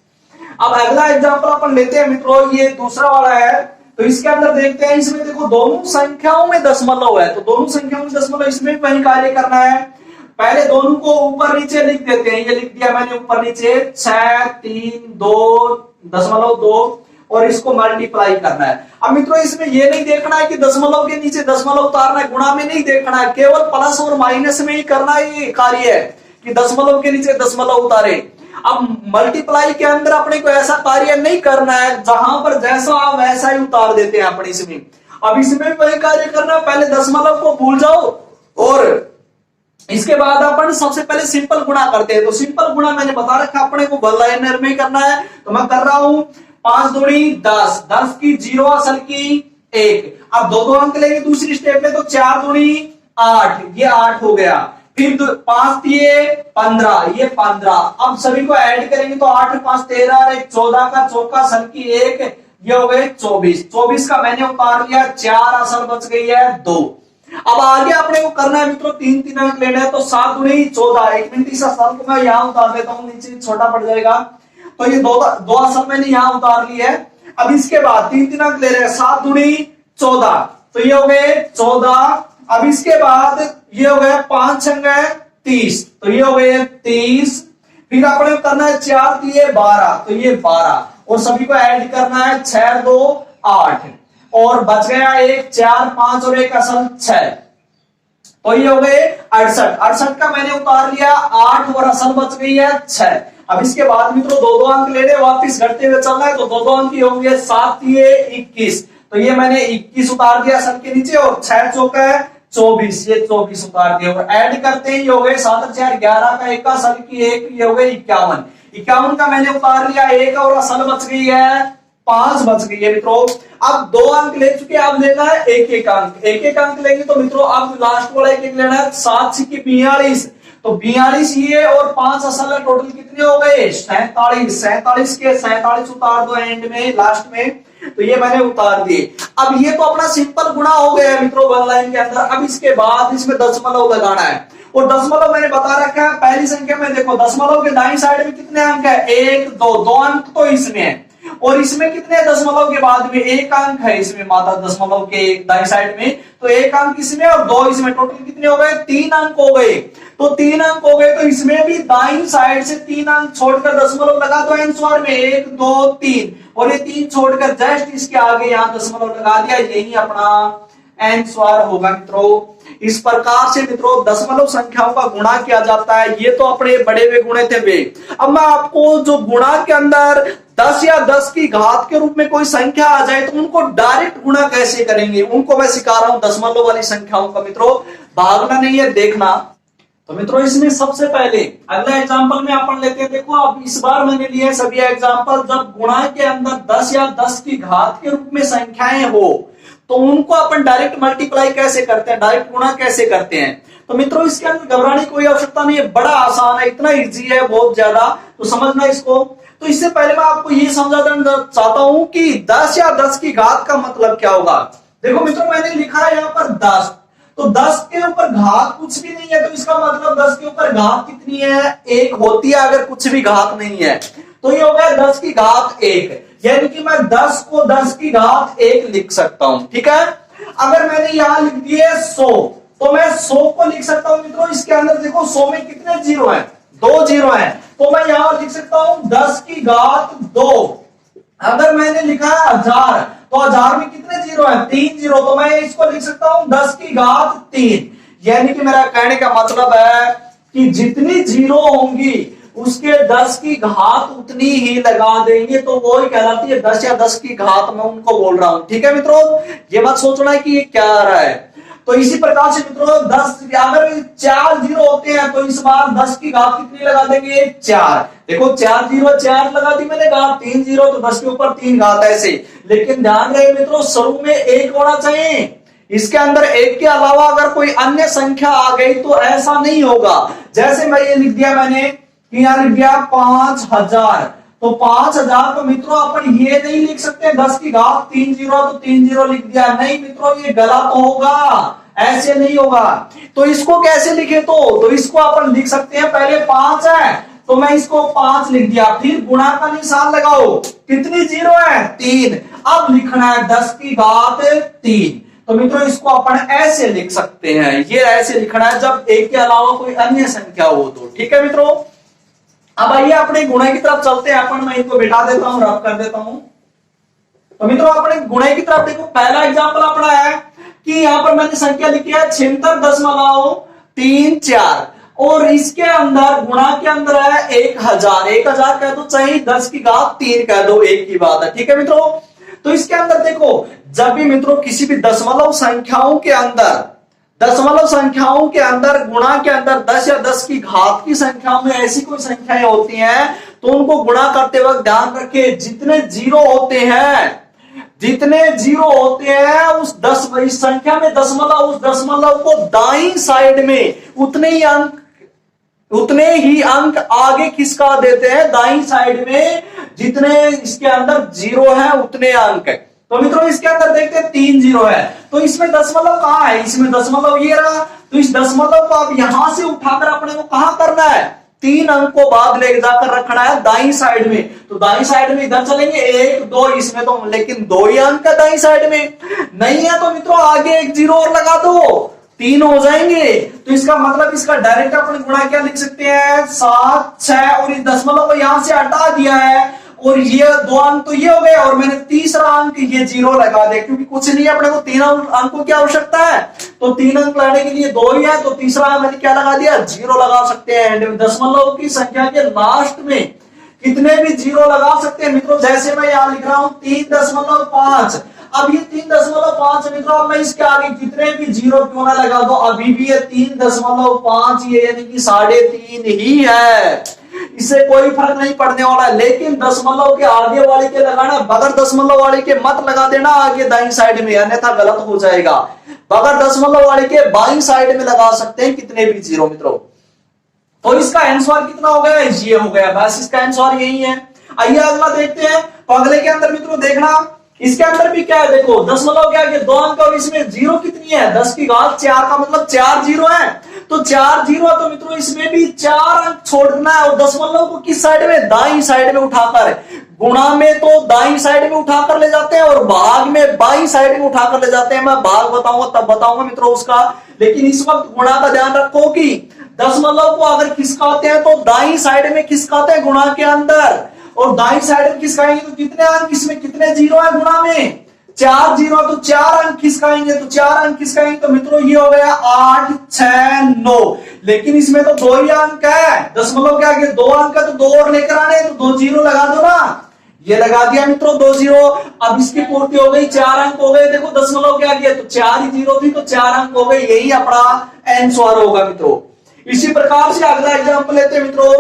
अब अगला एग्जांपल अपन लेते हैं मित्रों, ये दूसरा वाला है, तो इसके अंदर देखते हैं, इसमें देखो दोनों संख्याओं में दशमलव है, तो दोनों संख्याओं में दशमलव, इसमें भी वही कार्य करना है। पहले दोनों को ऊपर नीचे लिख देते हैं, ये लिख दिया मैंने ऊपर नीचे, 6 3 2.2, और इसको मल्टीप्लाई करना है। अब मित्रों इसमें ये नहीं देखना है कि दशमलव के नीचे दशमलव उतारना है, गुणा में नहीं देखना है, केवल प्लस और माइनस में ही करना ये कार्य है कि दशमलव के नीचे दशमलव उतारे। अब मल्टीप्लाई के अंदर अपने को ऐसा कार्य नहीं करना है, जहां पर जैसा वैसा ही उतार देते हैं अपने इसमें। अब इसमें भी वही कार्य करना है, पहले दशमलव को भूल जाओ, और इसके बाद अपन सबसे पहले सिंपल गुणा करते हैं। तो सिंपल गुणा मैंने बता रखा अपने को वन लाइनर में करना है, तो मैं कर रहा हूं 5 दूनी 10, 10 की 0 असल की 1। अब दो अंक लेंगे दूसरी स्टेप में, तो 4 दूनी 8, ये 8 हो गया। फिर 5 दिए 15, ये 15। अब सभी को ऐड करेंगे तो 8 5 13 और 1 14 का चौका असल की 1, ये हो गए 24। 24 का मैंने उतार लिया 4, असल बच गई है 2। अब आगे अपने को करना है मित्रों 3 अंक लेना है, तो 7 दूनी 14। 1 मिनट इस असल को मैं यहां उतार देता हूं, नीचे छोटा पड़ जाएगा। तो ये दो असल मैंने यहां उतार ली है। अब इसके बाद 3 अंक ले रहे हैं, 7 दूनी 14, तो ये हो गए 14। अब इसके बाद ये हो गए 5 छंग 30, तो ये हो गए 30। फिर अपने करना है 4 दिए 12, तो ये 12, और सभी को ऐड करना है 6 2 8, और बच गया 1 4 5 और 1 असल 6, तो ये हो गए 68। 68 का मैंने उतार लिया 8 और असल बच गई है 6। अब इसके बाद मित्रों 2 अंक लेने वापिस घटते हुए चलना है, तो 2 अंक ही होंगे। 7 दिए 21, तो ये मैंने 21 उतार दिया असल के नीचे, और 6 चौका है 24, ये 24 उतार दिया, और ऐड करते ही हो गए 7 और 4 11 का 1 असल की 1, ये हो गए 51। 51 का मैंने उतार लिया 1 और असल बच गई है 5 बच गई है मित्रों। अब 2 अंक ले चुके, अब लेना है 1 अंक। 1 अंक लेंगे तो मित्रों अब लास्ट वाला 1 लेना है। 7 6 42, तो 42 ये और 5 असल है, टोटल कितने हो गए 47। 47 के 47 उतार दो एंड में, लास्ट में, तो ये मैंने उतार दिए। अब ये तो अपना सिंपल गुणा हो गया है मित्रों वन लाइन के अंदर। अब इसके बाद इसमें दशमलव लगाना है, और दशमलव मैंने बता रखा है पहली संख्या में। देखो दशमलव के दाईं साइड में कितने अंक है, 1 2, 2 अंक तो इसमें है, और इसमें कितने दशमलव के बाद में 1 अंक है इसमें माता दशमलव के दाईं साइड में, तो 1 अंक इसमें और 2 इसमें, टोटल कितने हो गए 3 अंक हो गए। तो 3 अंक हो गए, तो इसमें भी दाईं साइड से 3 अंक छोड़कर दशमलव लगा दो आंसर में, 1 2 3, और ये 3 छोड़कर जस्ट इसके आगे यहाँ दशमलव लगा दिया, यही अपना आंसर होगा मित्रों। इस प्रकार से मित्रों दशमलव संख्याओं का गुणा किया जाता है। ये तो अपने बड़े हुए गुणे थे वे। अब मैं आपको जो गुणा के अंदर 10 या 10 की घात के रूप में कोई संख्या आ जाए तो उनको डायरेक्ट गुणा कैसे करेंगे, उनको मैं सिखा रहा हूं दशमलव वाली संख्याओं का। मित्रों भागना नहीं है, देखना। तो मित्रों इसमें सबसे पहले अगला एग्जांपल में अपन लेते हैं। देखो अब इस बार मैंने लिए सभी एग्जांपल जब गुणा के अंदर 10 या 10 की घात के रूप में संख्याएं हो, तो उनको अपन डायरेक्ट मल्टीप्लाई कैसे करते हैं, डायरेक्ट गुणा कैसे करते हैं। तो मित्रों इसके अंदर घबराने की कोई आवश्यकता नहीं है, बड़ा आसान है, इतना इजी है बहुत ज्यादा, तो समझना इसको। तो इससे पहले मैं आपको ये समझा देना चाहता हूं कि 10 या 10 की घात का मतलब क्या होगा। देखो मित्रों मैंने लिखा है यहाँ पर 10, तो 10 के ऊपर घात कुछ भी नहीं है, तो इसका मतलब 10 के ऊपर घात कितनी है, 1 होती है अगर कुछ भी घात नहीं है, तो ये हो गया 10 की घात 1, यानी कि मैं 10 को 10 की घात 1 लिख सकता हूं। ठीक है, अगर मैंने यहां लिख दिए 100, तो मैं 100 को लिख सकता हूं मित्रों। इसके अंदर देखो 100 में कितने जीरो हैं, 2 जीरो हैं, तो मैं यहां लिख सकता हूं 10 की घात 2। अगर मैंने लिखा है 1000, तो 1000 में कितने जीरो हैं, 3 जीरो, तो मैं इसको लिख सकता हूं 10 की घात 3। यानी कि मेरा कहने का मतलब है कि जितनी जीरो होंगी उसके 10 की घात उतनी ही लगा देंगे, तो वो ही कहलाती है 10 या 10 की घात, मैं उनको बोल रहा हूं। ठीक है मित्रों, ये मत सोचना है कि ये क्या आ रहा है। तो इसी प्रकार से मित्रों 10 अगर 4 जीरो होते हैं तो इस बार 10 की घात कितनी लगा देंगे, 4। देखो 4 जीरो 4 लगा दी मैंने घात, 3 जीरो तो 10 के ऊपर 3 घात ऐसे। लेकिन ध्यान रहे मित्रों शुरू में 1 होना चाहिए, इसके अंदर 1 के अलावा अगर कोई अन्य संख्या आ गई तो ऐसा नहीं होगा। जैसे मैं ये लिख दिया मैंने कि यहां लिख दिया 5000, तो 5000 को मित्रों अपन ये नहीं लिख सकते 10 की घात 3 जीरो, तो 3 जीरो लिख दिया, नहीं मित्रों ये गलत होगा, ऐसे नहीं होगा। तो इसको कैसे लिखे, तो इसको अपन लिख सकते हैं, पहले 5 है तो मैं इसको 5 लिख दिया, फिर गुणा का निशान लगाओ, कितनी जीरो है 3, अब लिखना है 10 की घात 3। तो मित्रों इसको अपन ऐसे लिख सकते हैं, ये ऐसे लिखना है जब 1 के अलावा कोई अन्य संख्या हो तो। ठीक है मित्रों, अब आइए अपने गुणे की तरफ चलते हैं। अपन मैं इनको बिठा देता हूं, रफ कर देता हूं। तो मित्रों अपने गुणे की तरफ देखो, पहला एग्जांपल अपना है कि यहां पर मैंने संख्या लिखी है 76.34, और इसके अंदर गुणा के अंदर है 1000। 1000 कह दो चाहे 10 की घात 3 कह दो, एक ही बात है। ठीक है मित्रों, तो इसके अंदर देखो जब भी मित्रों किसी भी दशमलव संख्याओं के अंदर गुणा के अंदर 10 या 10 की घात की संख्याओं में ऐसी कोई संख्याएं होती हैं तो उनको गुणा करते वक्त ध्यान रखिए जितने जीरो होते हैं, उस इस संख्या में दशमलव, उस दशमलव को दाईं साइड में उतने ही अंक आगे खिसका देते हैं। दाईं साइड में जितने इसके अंदर जीरो है उतने अंक है। तो मित्रों इसके अंदर देखते हैं 3 जीरो है, तो इसमें दशमलव कहां है? इसमें दशमलव ये रहा, तो इस दशमलव को अब यहां से उठाकर अपने को कहां करना है? 3 अंक को बाद ले जाकर रखना है दाईं साइड में। तो दाईं साइड में इधर चलेंगे 1 2, इसमें तो लेकिन 2 ही अंक है दाईं साइड में, नहीं है तो मित्रों आगे एक जीरो और लगा दो, 3 हो जाएंगे। तो इसका मतलब इसका डायरेक्ट अपन गुणा क्या लिख सकते हैं? 7 6, और इस दशमलव को यहां से हटा दिया है, और ये 2 अंक तो ये हो गए, और मैंने तीसरा अंक ये जीरो लगा दिया, क्योंकि कुछ नहीं है अपने को 3 अंकों की आवश्यकता है, तो 3 अंक लाने के लिए 2 ही है, तो तीसरा मैंने क्या लगा दिया? जीरो लगा सकते हैं। दशमलव की संख्या के लास्ट में कितने भी जीरो लगा सकते हैं मित्रों। जैसे मैं यहां लिख रहा हूं 3.5, अब ये 3.5 मित्रों, मैं इसके आगे कितने भी जीरो क्यों ना लगा दो, अभी भी ये 3.5 ये यानी कि 3.5 ही है, इससे कोई फर्क नहीं पड़ने वाला है। लेकिन दशमलव के आगे वाले के लगाना, बगैर दशमलव वाले के मत लगा देना आगे दाईं साइड में, अन्यथा गलत हो जाएगा। बगैर दशमलव वाले के बाईं साइड में लगा सकते हैं कितने भी जीरो मित्रों। तो इसका आंसर कितना हो गया? ये हो गया, बस इसका आंसर यही है। आइए अगला देखते हैं। तो अगले के अंदर मित्रों देखना, इसके अंदर भी क्या है, देखो दशमलव क्या है? 2 अंक, और इसमें जीरो कितनी है? 10 की घात 4 का मतलब 4 जीरो है, तो 4 जीरो, तो मित्रों इसमें भी 4 अंक छोड़ना है, और दशमलव को किस साइड में? दाईं साइड में उठाकर। गुणा में तो दाईं साइड में उठाकर ले जाते हैं, और भाग में बाईं साइड में उठाकर ले जाते हैं। मैं भाग बताऊंगा तब बताऊंगा मित्रों उसका, लेकिन इस वक्त गुणा का ध्यान रखो कि दशमलव को अगर खिसकाते हैं तो दाईं साइड में खिसकाते हैं गुणा के अंदर, और दाईं साइड में खिसकाएंगे तो कितने अंक, इसमें कितने जीरो है गुणा में? 4 जीरो, तो 4 अंक खिसकाएंगे, तो 4 अंक खिसकाएंगे तो मित्रों ये हो गया 8 6 9, लेकिन इसमें तो 2 ही अंक है, दशमलव के आगे 2 अंक है, तो 2 और लेकर आने, तो 2 जीरो लगा दो ना, ये लगा दिया मित्रों 2 जीरो। अब इसकी पूर्ति हो गई, 4 अंक हो गए, देखो दशमलव के आगे तो 4 ही जीरो थी, तो 4 अंक हो गए, यही अपना आंसर होगा मित्रों। इसी प्रकार से अगला एग्जाम्पल लेते हैं मित्रों।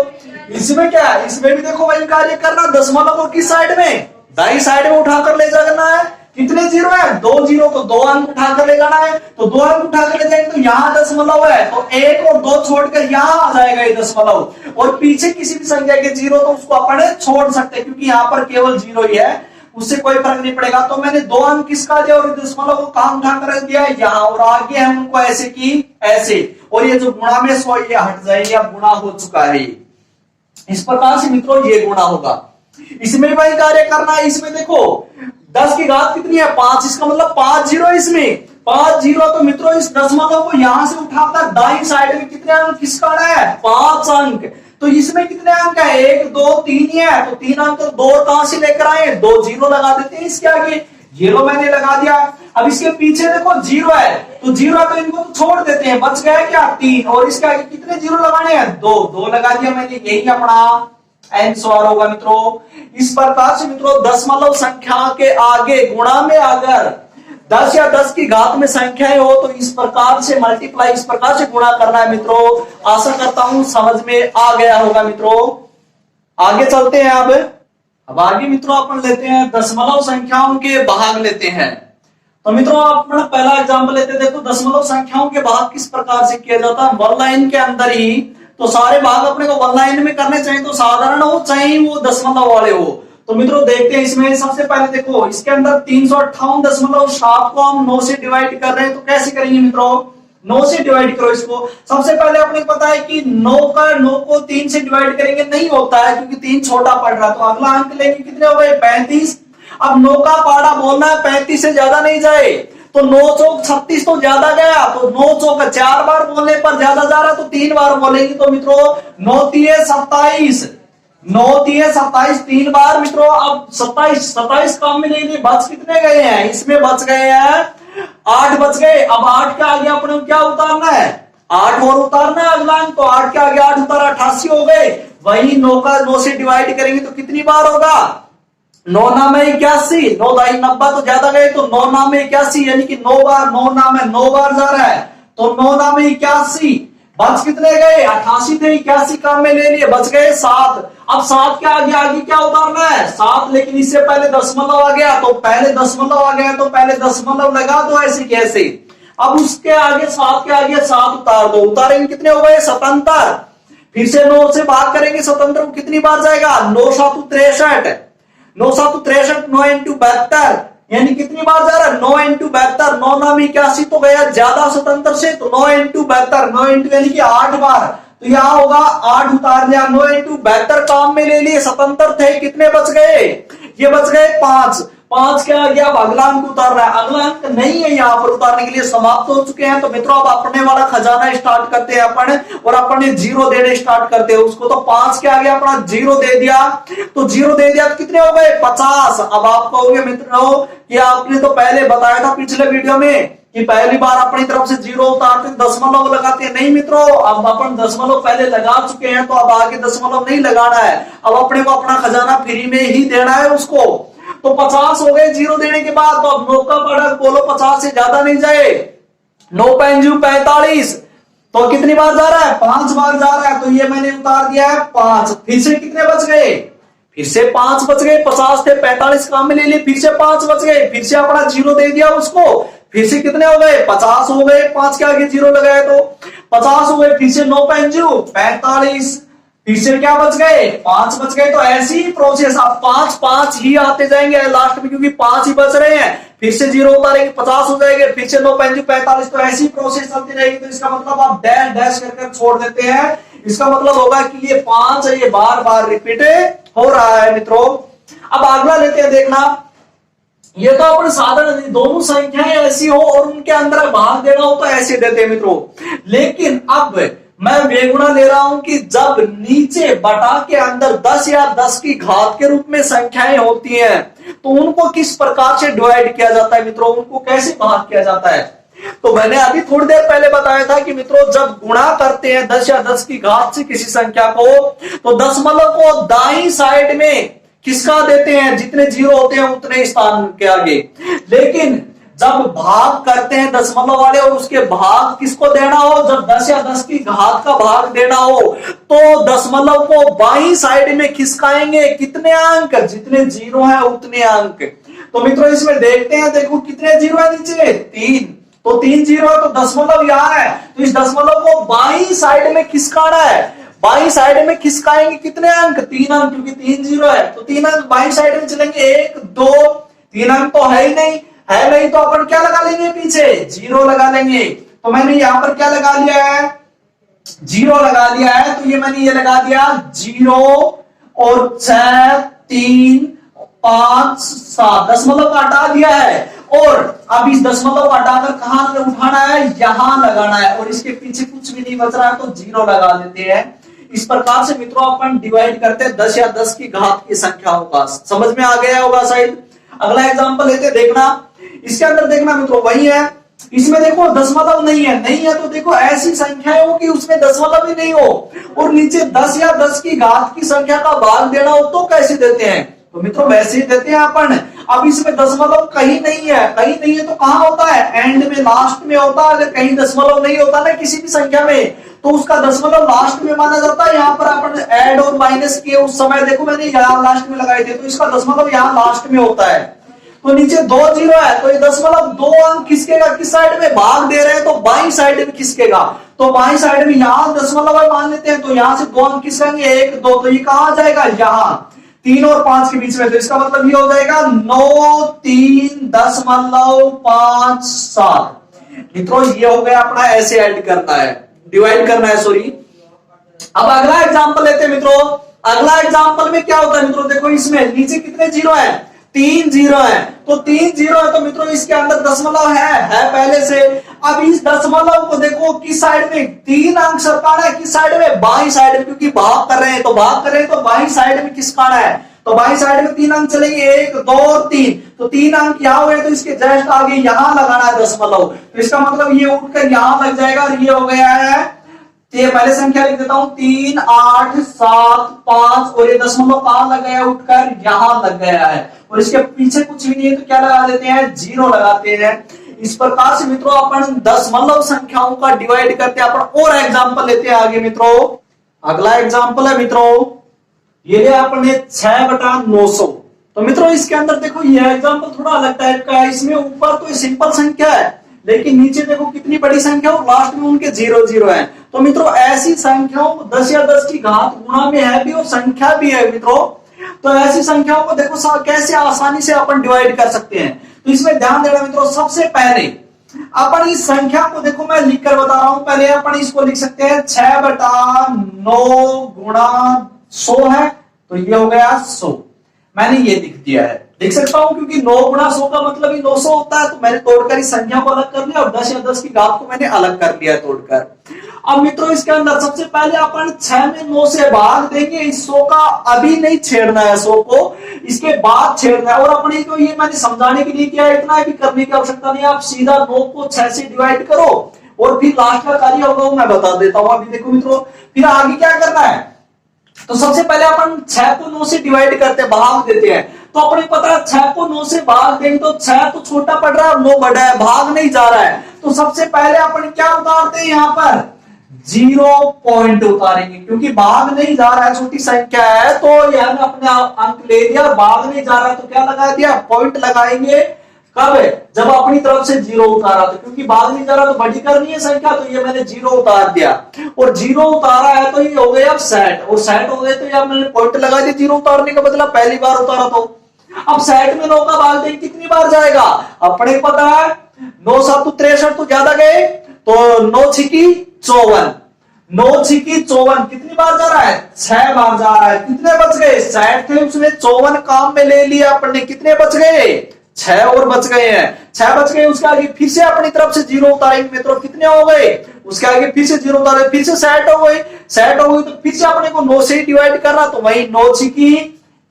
इसमें क्या है? इसमें भी देखो वही कार्य करना, दशमलव को किस साइड में? दाईं साइड में उठाकर ले जाना है। कितने जीरो है? 2 जीरो, तो 2 अंक उठाकर ले जाना है, तो 2 अंक उठाकर ले जाएंगे तो यहाँ दशमलव है, तो 1 और 2 छोड़कर यहाँ आ जाएगा ये दशमलव, और पीछे किसी भी संख्या के जीरो तो उसको अपने छोड़ सकते हैं, क्योंकि यहाँ पर केवल जीरो ही है, उससे कोई फर्क नहीं पड़ेगा। तो मैंने 2 अंक किसका दिया, और दशमलव को कहां उठाकर रख दिया? यहाँ, और आगे हम उनको ऐसे की ऐसे, और ये जो गुणा में 100 ये हट जाएगी, अब गुणा हो चुका है। इस प्रकार से मित्रों ये गुणा होगा। इसमें वही कार्य करना है। इसमें देखो 10 की घात कितनी है? 5, इसका मतलब 5 जीरो, इसमें 5 जीरो, तो मित्रों इस दशमलव को यहां से उठाकर दाईं साइड में कितने अंक खिसकाना है? 5 अंक, तो इसमें कितने अंक है? 1 2 3 ही है, तो 3 अंक, तो 2 कहां से लेकर आए? 2 जीरो लगा देते हैं इसके आगे, जीरो मैंने लगा दिया। अब इसके पीछे देखो जीरो है, तो जीरो है तो इनको तो छोड़ देते हैं, बच गया क्या? 3, और इसके आगे कितने जीरो लगाने हैं? 2 लगा दिया मैंने, यही अपना आंसर होगा मित्रों। इस प्रकार से मित्रों दशमलव संख्या के आगे गुणा में अगर 10 या 10 की घात में संख्याएं हो तो इस प्रकार से मल्टीप्लाई, इस प्रकार से गुणा करना है मित्रों। आशा करता हूं समझ में आ गया होगा मित्रों। आगे चलते हैं। अब आगे मित्रों अपन लेते हैं दशमलव संख्याओं के भाग लेते हैं। तो मित्रों अपना पहला एग्जांपल लेते हैं। देखो दशमलव संख्याओं के भाग किस प्रकार से किया जाता है, वन लाइन के अंदर ही। तो सारे भाग अपने को वन लाइन में करने चाहिए, तो साधारण हो चाहे वो दशमलव वाले हो। तो मित्रों देखते हैं इसमें सबसे पहले देखो इसके अंदर 358.7 को हम 9 से डिवाइड कर रहे हैं, तो कैसे करेंगे मित्रों? 9 से डिवाइड करो इसको। सबसे पहले अपने को पता है कि 9 को 3 से डिवाइड करेंगे नहीं होता है, क्योंकि 3 छोटा पड़ रहा है। तो अगला अंक लेंगे, कितने हो गए? 35। अब 9 का पाड़ा बोलना है, 35 से ज्यादा नहीं जाए, तो 9 चौक 36 तो ज्यादा गया, तो 9 चौक 4 बार बोलने पर ज्यादा जा रहा है, तो 3 बार बोलेंगे। तो मित्रों 9 तिये 27, 9 तिये 27 3 बार मित्रों। अब 27 काम में नहीं, बच कितने गए हैं? इसमें बच गए हैं 8 बच गए। अब 8 के आगे अपने क्या उतारना है? 8 और उतारना है अगला अंक, तो 8 के आगे 8 उतारा 88 हो गए। वही 9 का 9 से डिवाइड करेंगे तो कितनी बार होगा? 9 नाम 81, 9 दाई 90 तो ज्यादा गए, तो 9 नाम 81 यानी कि 9 बार, 9 नाम 9 बार जा रहा है, तो 9 नाम 81। बच कितने गए? 88 थे, 81 काम में ले लिए, बच गए 7। अब 7 के आगे आगे क्या उतारना है 7, लेकिन इससे पहले दशमलव आ गया तो पहले दशमलव आ गया तो पहले दशमलव लगा दो ऐसे कैसे। अब उसके आगे 7 के आगे 7 उतार दो, उतारेंगे कितने हो गए 77। फिर से 9 से भाग करेंगे स्वतंत्र को कितनी बार जाएगा 9 7 63, 9 7 63, 9 इंटू 72 यानी कितनी बार जा रहा है 9 इंटू 72, 9 9 81 तो गया ज्यादा स्वतंत्र से, तो 9 इंटू 72, 9 इंटू यानी कि 8 बार, तो यहां होगा 8 उतार लिया, 9 इंटू 72 काम में ले लिए, स्वतंत्र थे कितने बच गए, ये बच गए 5, 5 क्या आ गया, अब अगला अंक उतार रहा है, अगला अंक नहीं है यहाँ पर उतारने के लिए, समाप्त हो चुके हैं। तो मित्रों अब अपने वाला खजाना स्टार्ट करते हैं अपन, और अपन ने 0 देने स्टार्ट करते हैं उसको, तो 5 के आगे अपना 0 दे दिया, तो 0 दे दिया तो कितने हो गए 50। अब आप कहोगे मित्रों कि आपने तो पहले बताया था पिछले वीडियो में कि पहली बार अपनी तरफ से 0 उतारते दशमलव लगाते हैं, नहीं मित्रों अब अपन दशमलव पहले लगा चुके हैं, तो अब आगे दशमलव नहीं लगाना है, अब अपने को अपना खजाना फ्री में ही देना है उसको। तो 50 हो गए 0 देने के बाद, तो अब 9 का बढ़त बोलो 50 से ज्यादा नहीं जाए, 9 5 45, तो कितनी बार जा रहा है 5 बार जा रहा है, तो ये मैंने उतार दिया है 5। फिर से कितने बच गए, फिर से 5 बच गए, 50 थे 45 काम में ले लिए, फिर से 5 बच गए, फिर से अपना 0 दे दिया उसको, फिर से कितने हो गए 50 हो गए, 5 के आगे 0 लगाए तो 50 हो गए, फिर से 9 5 45, फिर से क्या बच गए 5 बच गए। तो ऐसी ही प्रोसेस आप 5 5 ही आते जाएंगे लास्ट में, क्योंकि 5 ही बच रहे हैं, फिर से 0 उतारेंगे 50 हो जाएंगे, फिर से 9 5 45, तो ऐसी प्रोसेस चलती रहेगी। तो इसका मतलब आप डैश डैश करके छोड़ देते हैं, इसका मतलब होगा कि ये 5 है, ये बार बार रिपीट हो रहा है मित्रों। अब अगला लेते हैं, देखना ये तो अपन साधारण दोनों संख्याएं ऐसी हो और उनके अंदर भाग देना हो तो ऐसे देते हैं मित्रों, लेकिन अब मैं वेगुणा ले रहा हूं कि जब नीचे बटा के अंदर 10 या 10 की घात के रूप में संख्याएं होती हैं तो उनको किस प्रकार से डिवाइड किया जाता है मित्रों, उनको कैसे भाग किया जाता है। तो मैंने अभी थोड़ी देर पहले बताया था कि मित्रों जब गुणा करते हैं 10 या 10 की घात से किसी संख्या को, तो दशमलव को दाईं साइड में किसका देते हैं, जितने 0 होते हैं उतने स्थान के आगे, लेकिन जब भाग करते हैं दशमलव वाले और उसके भाग किसको देना हो, जब 10 या 10 की घात का भाग देना हो तो दशमलव को बाईं साइड में खिसकाएंगे, कितने अंक, जितने 0 है उतने अंक। तो मित्रों इसमें देखते हैं, देखो कितने 0 है नीचे 3, तो 3 0 है, तो दशमलव यहां है, तो इस दशमलव को बाईं साइड में खिसकाना है, बाईं साइड में खिसकाएंगे कितने अंक 3 अंक, क्योंकि 3 0 है, तो 3 अंक बाईं साइड में चलेंगे, 1 2 3 अंक तो है ही नहीं, है नहीं तो अपन क्या लगा लेंगे पीछे 0 लगा लेंगे। तो मैंने यहां पर क्या लगा लिया है 0 लगा लिया है, तो ये मैंने ये लगा दिया 0 और 6 3 5 7 दशमलव का हटा दिया है, और अब इस दशमलव हटाकर कहां उठाना है, यहां लगाना है, और इसके पीछे कुछ भी नहीं बच रहा है तो 0 लगा देते हैं। इस प्रकार से मित्रों अपन डिवाइड करते हैं 10 या 10 की घात की संख्याओं का, समझ में आ गया होगा शायद। अगला एग्जांपल लेते देखना, इसके अंदर देखना मित्रों वही है, इसमें देखो दशमलव नहीं है, नहीं है तो देखो ऐसी संख्याएं हो कि उसमें दशमलव ही नहीं हो, और नीचे 10 या 10 की घात की संख्या का भाग देना हो तो कैसे देते हैं, तो मित्रों वैसे ही देते हैं अपन। अब इसमें दशमलव कहीं नहीं है, कहीं नहीं है तो कहां होता है, एंड में लास्ट में होता है। अगर कहीं दशमलव नहीं होता ना किसी भी संख्या में तो उसका दशमलव लास्ट में माना जाता है। यहाँ पर अपन ऐड और माइनस किए उस समय देखो मैंने यहाँ लास्ट में लगाए थे, तो इसका दशमलव यहाँ लास्ट में होता है। तो नीचे 2 0 है, तो ये दशमलव 2 अंक खिसकेगा किस साइड में, भाग दे रहे हैं तो बाईं साइड में खिसकेगा, तो बाईं साइड में यहाँ दशमलव मान लेते हैं, तो यहाँ से 2 अंक खिसकेंगे 1 2, तो ये कहां जाएगा यहाँ 3 और 5 के बीच में, तो इसका मतलब ये हो जाएगा 9 3 दशमलव 5 7। मित्रों ये हो गया अपना, ऐसे ऐड करना है, डिवाइड करना है सॉरी। अब अगला एग्जांपल लेते हैं मित्रों, अगला एग्जांपल में क्या होता है मित्रों, देखो इसमें नीचे कितने 0 है 3 0 है, तो 3 0 है तो मित्रों इसके अंदर दशमलव है पहले से। अब इस दशमलव को देखो किस साइड में 3 अंक सरकाना है, किस साइड में, बाईं साइड में, क्योंकि भाग कर रहे हैं तो भाग कर रहे हैं तो बाईं साइड में खिसकाना है, तो बाईं साइड में 3 अंक चलेंगे 1 2 और 3, तो 3 अंक यहाँ हुए तो इसके जस्ट आगे यहाँ लगाना है दशमलव, तो इसका मतलब ये उठकर यहाँ लग जाएगा, और ये हो गया है, तो ये पहले संख्या लिख देता हूं 3 8 7 5, और ये दशमलव कहां लग गया उठकर यहां लग गया है, और इसके पीछे कुछ भी नहीं है तो क्या लगा देते हैं 0 लगाते हैं। इस प्रकार से मित्रों अपन दशमलव संख्याओं का डिवाइड करते हैं। अपन और एग्जांपल लेते हैं आगे मित्रों, अगला एग्जांपल है मित्रों ये लिया अपने 6/900। तो मित्रों इसके अंदर देखो ये एग्जांपल थोड़ा अलग टाइप का है, इसमें ऊपर तो सिंपल संख्या है लेकिन नीचे देखो कितनी बड़ी संख्या और लास्ट में उनके 0 है। तो मित्रों ऐसी संख्याओं को 10 या 10 की घात गुणा में है भी और संख्या भी है मित्रों, तो ऐसी संख्याओं को देखो कैसे आसानी से अपन डिवाइड कर सकते हैं। तो इसमें ध्यान देना मित्रों, सबसे पहले अपन इस संख्या को देखो मैं लिखकर बता रहा हूं, पहले अपन इसको लिख सकते हैं 6/9 गुणा 100 है, तो ये हो गया 100। मैंने ये लिख दिया है, लिख सकता हूं क्योंकि 9 गुणा 100 का मतलब ही 900 होता है, तो मैंने तोड़कर इस संख्या को अलग कर लिया और 10 या 10 की घात को मैंने अलग कर लिया तोड़कर। अब मित्रों इसके अंदर सबसे पहले अपन 6 में 9 से भाग देंगे, इस 100 का अभी नहीं छेड़ना है, 100 को इसके बाद छेड़ना है। और अपने को ये मैंने समझाने के लिए किया, इतना भी करने की आवश्यकता नहीं, आप सीधा 9 को 6 से डिवाइड करो और फिर लास्ट का कार्य होगा वो मैं बता देता हूं। अभी देखो मित्रों फिर आगे क्या करना है, तो सबसे पहले अपन 6 को 9 से डिवाइड करते हैं, भाग देते हैं। तो अपने पता है 6 को 9 से भाग देंगे तो 6 तो छोटा पड़ रहा है और 9 बड़ा है, भाग नहीं जा रहा है। तो सबसे पहले अपन क्या उतारते हैं, यहाँ पर 0 पॉइंट उतारेंगे क्योंकि भाग नहीं जा रहा है, छोटी संख्या है। तो यह अपने अंक ले लिया, भाग नहीं जा रहा है तो क्या लगा दिया, पॉइंट लगाएंगे। कब है, जब अपनी तरफ से 0 उतारा, तो क्योंकि भाग नहीं जा रहा तो बड़ी करनी है संख्या, तो ये मैंने 0 उतार दिया और 0 उतारा है तो ये हो गया अब 60 और 60 हो गए तो ये मैंने पॉइंट लगा दिया 0 उतारने का बदला, पहली बार उतारा। तो अब 60 में 9 का भाग देंगे कितनी बार जाएगा, अपने पता है 9 7 63 तो ज्यादा गए, तो 9 6 54, 9 6 54 कितनी बार जा रहा है, 6 बार जा रहा है। कितने बच गए, 60 थे उसमें 54 काम में ले लिया अपने, कितने बच गए, 6 और बच गए हैं, 6 बच गए। उसके आगे फिर से अपनी तरफ से 0 उतारेंगे मित्रों, कितने हो गए, उसके आगे फिर से 0 उतारे, फिर से 60 हो गई, 60 हो गई तो फिर से अपने को 9 से डिवाइड करना, तो वही 9 6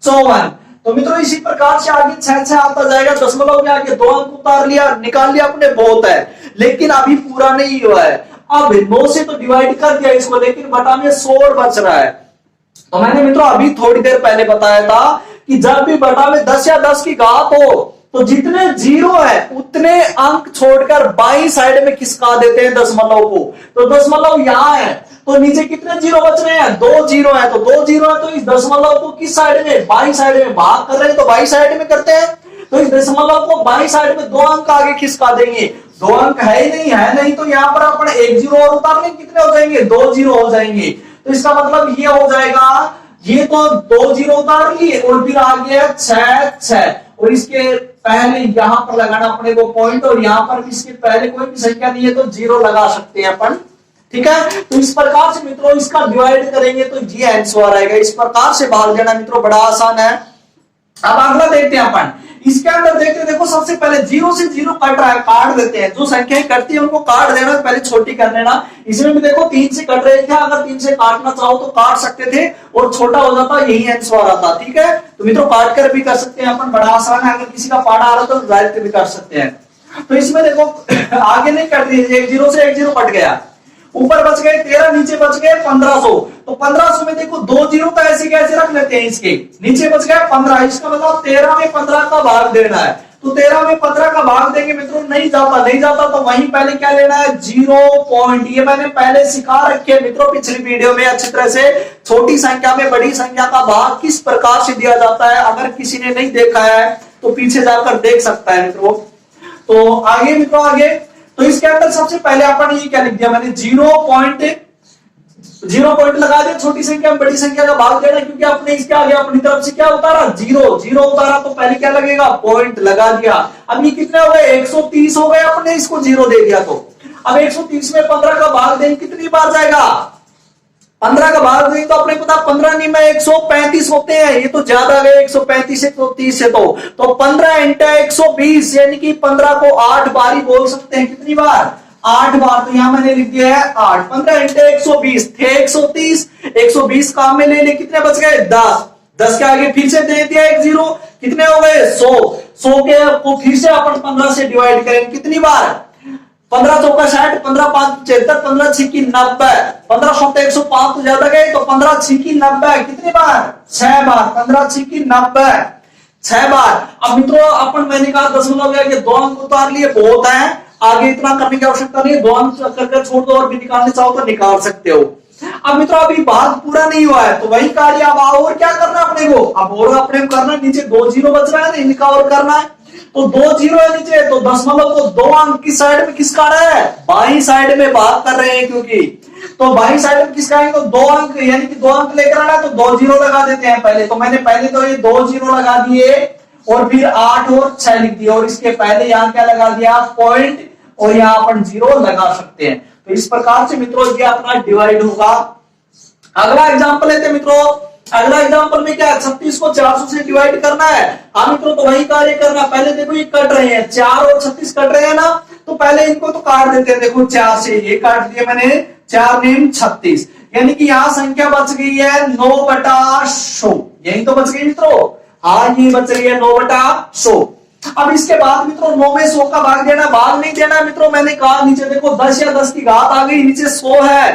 54। तो मित्रों इसी प्रकार से आगे 6 आता जाएगा, दशमलव में आगे 2 अंक उतार लिया, निकाल लिया अपने, बहुत है। लेकिन अभी पूरा नहीं हुआ है, अब 9 से तो डिवाइड कर दिया इसको, लेकिन बटा में 100 और बच रहा है। तो मैंने मित्रों अभी थोड़ी देर पहले बताया था कि जब भी बटा में 10 या 10 की घात हो तो जितने 0 है उतने अंक छोड़कर बाई साइड में खिसका देते हैं दशमलव को। तो दशमलव यहां है तो नीचे कितने 0 बच रहे हैं, 2 0 है, तो 2 0 है तो इस दशमलव को किस साइड में, बाई साइड में भाग कर रहे हैं तो बाई साइड में करते हैं, तो इस दशमलव को बाई साइड में 2 अंक आगे खिसका देंगे। 2 अंक है ही नहीं तो यहाँ पर अपन 1 0 और उतार लेंगे, कितने हो जाएंगे, 2 0 हो जाएंगे। तो इसका मतलब ये हो जाएगा, ये तो 2 0 उतार लिए और फिर आ गया 6 6 और इसके पहले यहां पर लगाना अपने को पॉइंट, और यहां पर भी इसके पहले कोई भी संख्या नहीं है तो 0 लगा सकते हैं अपन, ठीक है। तो इस प्रकार से मित्रों इसका डिवाइड करेंगे तो ये आंसर आएगा। इस प्रकार से भाग देना मित्रों बड़ा आसान है। अब अगला देखते हैं अपन, इसके अंदर देखते देखो सबसे पहले 0 से 0 कट रहा है, काट देते हैं, जो संख्याएं कटती है उनको काट देना, पहले छोटी कर लेना। इसमें भी देखो 3 से कट रहे थे, अगर 3 से काटना चाहो तो काट सकते थे और छोटा हो जाता, यही आंसर आता, ठीक है। तो मित्रों काट कर भी कर सकते हैं अपन, बड़ा आसान है। अगर किसी का पाड़ा आ रहा तो डायरेक्ट भी कर सकते हैं। तो इसमें देखो आगे नहीं कट रही, 1 0 से 1 0 कट गया, ऊपर बच गए 13, नीचे बच गए 1500। तो 1500 में देखो 2 0 तो ऐसे कैसे रख लेते हैं, इसके नीचे बच गया 15, इसका मतलब 13 में 15 का भाग देना है। तो 13 में 15 का भाग देंगे मित्रों, नहीं जाता तो वहीं पहले क्या लेना है, 0 पॉइंट। ये मैंने पहले सिखा रखे है मित्रों पिछली वीडियो में अच्छी तरह से, छोटी संख्या में बड़ी संख्या का भाग किस प्रकार से दिया जाता है। अगर किसी ने नहीं देखा है तो पीछे जाकर देख सकता है मित्रों। तो आगे मित्रों आगे, तो इसके अंदर सबसे पहले अपन ये क्या लिख दिया मैंने, 0 पॉइंट लगा दिया, छोटी संख्या में बड़ी संख्या का भाग देना, क्योंकि आपने इसके आगे अपनी तरफ से क्या उतारा, 0 उतारा तो पहले क्या लगेगा, पॉइंट लगा दिया। अब ये कितने हो गए, 130 हो गए, अपने इसको 0 दे दिया। तो अब 130 में 15 का भाग देंगे कितनी बार जाएगा, 15 का भाग देंगे तो अपने पता 15 नहीं में 135 होते हैं, ये तो ज्यादा गए 135 से 130 से, तो 15 × 120 यानी कि 15 को 8 बार ही बोल सकते हैं, कितनी बार, 8 बार। तो यहां मैंने लिख दिया है 8। 15 × 120 थे 130, 120 काम में ले ले, कितने बच गए, 10 के आगे फिर से दे दिया 1 0, कितने हो गए, 100 के को फिर से अपन 15 से डिवाइड करेंगे, कितनी बार, 15 चौका 60, 15 5 75, 15 6 90, 15 7 105 तो ज्यादा गए, तो 15 6 90 कितनी बार, 6 बार, 15 6 90 6 बार। अब मित्रों अपन मैंने कहा दशमलव में आगे 2 अंक उतार लिए, बहुत है, आगे इतना करने की आवश्यकता नहीं है, 2 अंक करके छोड़ दो और भी निकालने चाहो तो निकाल सकते हो। अब मित्रों अभी भाग पूरा नहीं हुआ है, तो वही कार्य अब और क्या करना अपने को, अब और अपने को करना, नीचे 2 जीरो बच रहा है ना, इनका और करना है। तो 2 जीरो है नीचे, तो दशमलव को 2 अंक की साइड में किसका आ रहा है, बाई साइड में भाग कर रहे हैं, क्योंकि तो बाई साइड में किसका है, तो 2 अंक, यानी कि 2 अंक लेकर आना है, तो 2 जीरो लगा देते हैं पहले। तो मैंने पहले तो ये 2 जीरो लगा दिए और फिर 8 और 6 लिख दिया, और इसके पहले यहाँ क्या लगा दिया, पॉइंट, और यहाँ अपन जीरो लगा सकते हैं। तो इस प्रकार से मित्रों ये अपना डिवाइड होगा। अगला एग्जांपल लेते हैं मित्रों। अगला एग्जांपल में क्या है, 36 को 400 से डिवाइड करना है। हाँ मित्रों, तो वही कार्य करना। पहले देखो ये कट रहे हैं, 4 और 36 कट रहे हैं ना, तो पहले इनको तो काट देते हैं। देखो 4 से ये काट दिया मैंने, 4 नेम 36, यानी कि यहाँ संख्या बच गई है 9/100, यही तो बच गई मित्रों। हाँ ये बच रही है 9/100। अब इसके बाद मित्रों 9 में 100 का भाग देना, भाग नहीं देना मित्रों, मैंने कहा नीचे देखो 10 या 10 की घात आ गई, नीचे 100 है,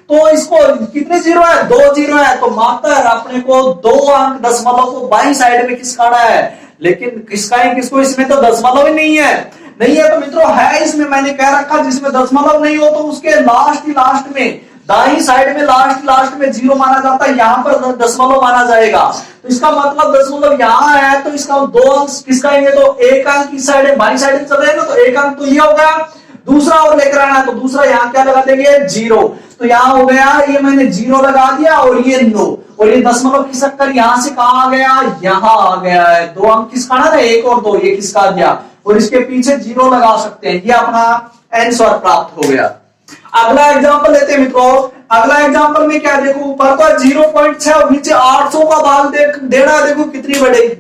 तो इसको कितने जीरो है, 2 जीरो है, तो मात्र अपने को 2 अंक दशमलव को बाई साइड में खिसकाना है। लेकिन खिसकाएं किसको, इसमें तो दशमलव ही नहीं है, नहीं है तो मित्रों है इसमें, मैंने कह रखा जिसमें दशमलव नहीं हो तो उसके लास्ट में दाई साइड में लास्ट में जीरो माना जाता है, यहाँ पर दशमलव माना जाएगा। तो इसका मतलब दशमलव यहाँ है, तो इसका 2 अंक खिसकाएंगे, तो 1 अंक की साइड है, बाई साइड में चल रहे ना, तो 1 अंक तो ये हो गया, दूसरा और लेकर आना, तो दूसरा यहाँ क्या लगा देंगे, जीरो। तो यहाँ हो गया, ये मैंने जीरो लगा दिया, और ये 9, और ये दशमलव खिसक कर यहाँ से कहा आ गया, यहाँ आ गया है। 2 अंक खिसकाना ना, 1 और 2 ये खिसका दिया, और इसके पीछे जीरो लगा सकते हैं। ये अपना आंसर प्राप्त हो गया। अगला एग्जांपल लेते हैं मित्रों। अगला एग्जांपल में क्या, देखो ऊपर तो 0.6 और नीचे 800 का भाग देना, देखो कितनी बढ़ेगी,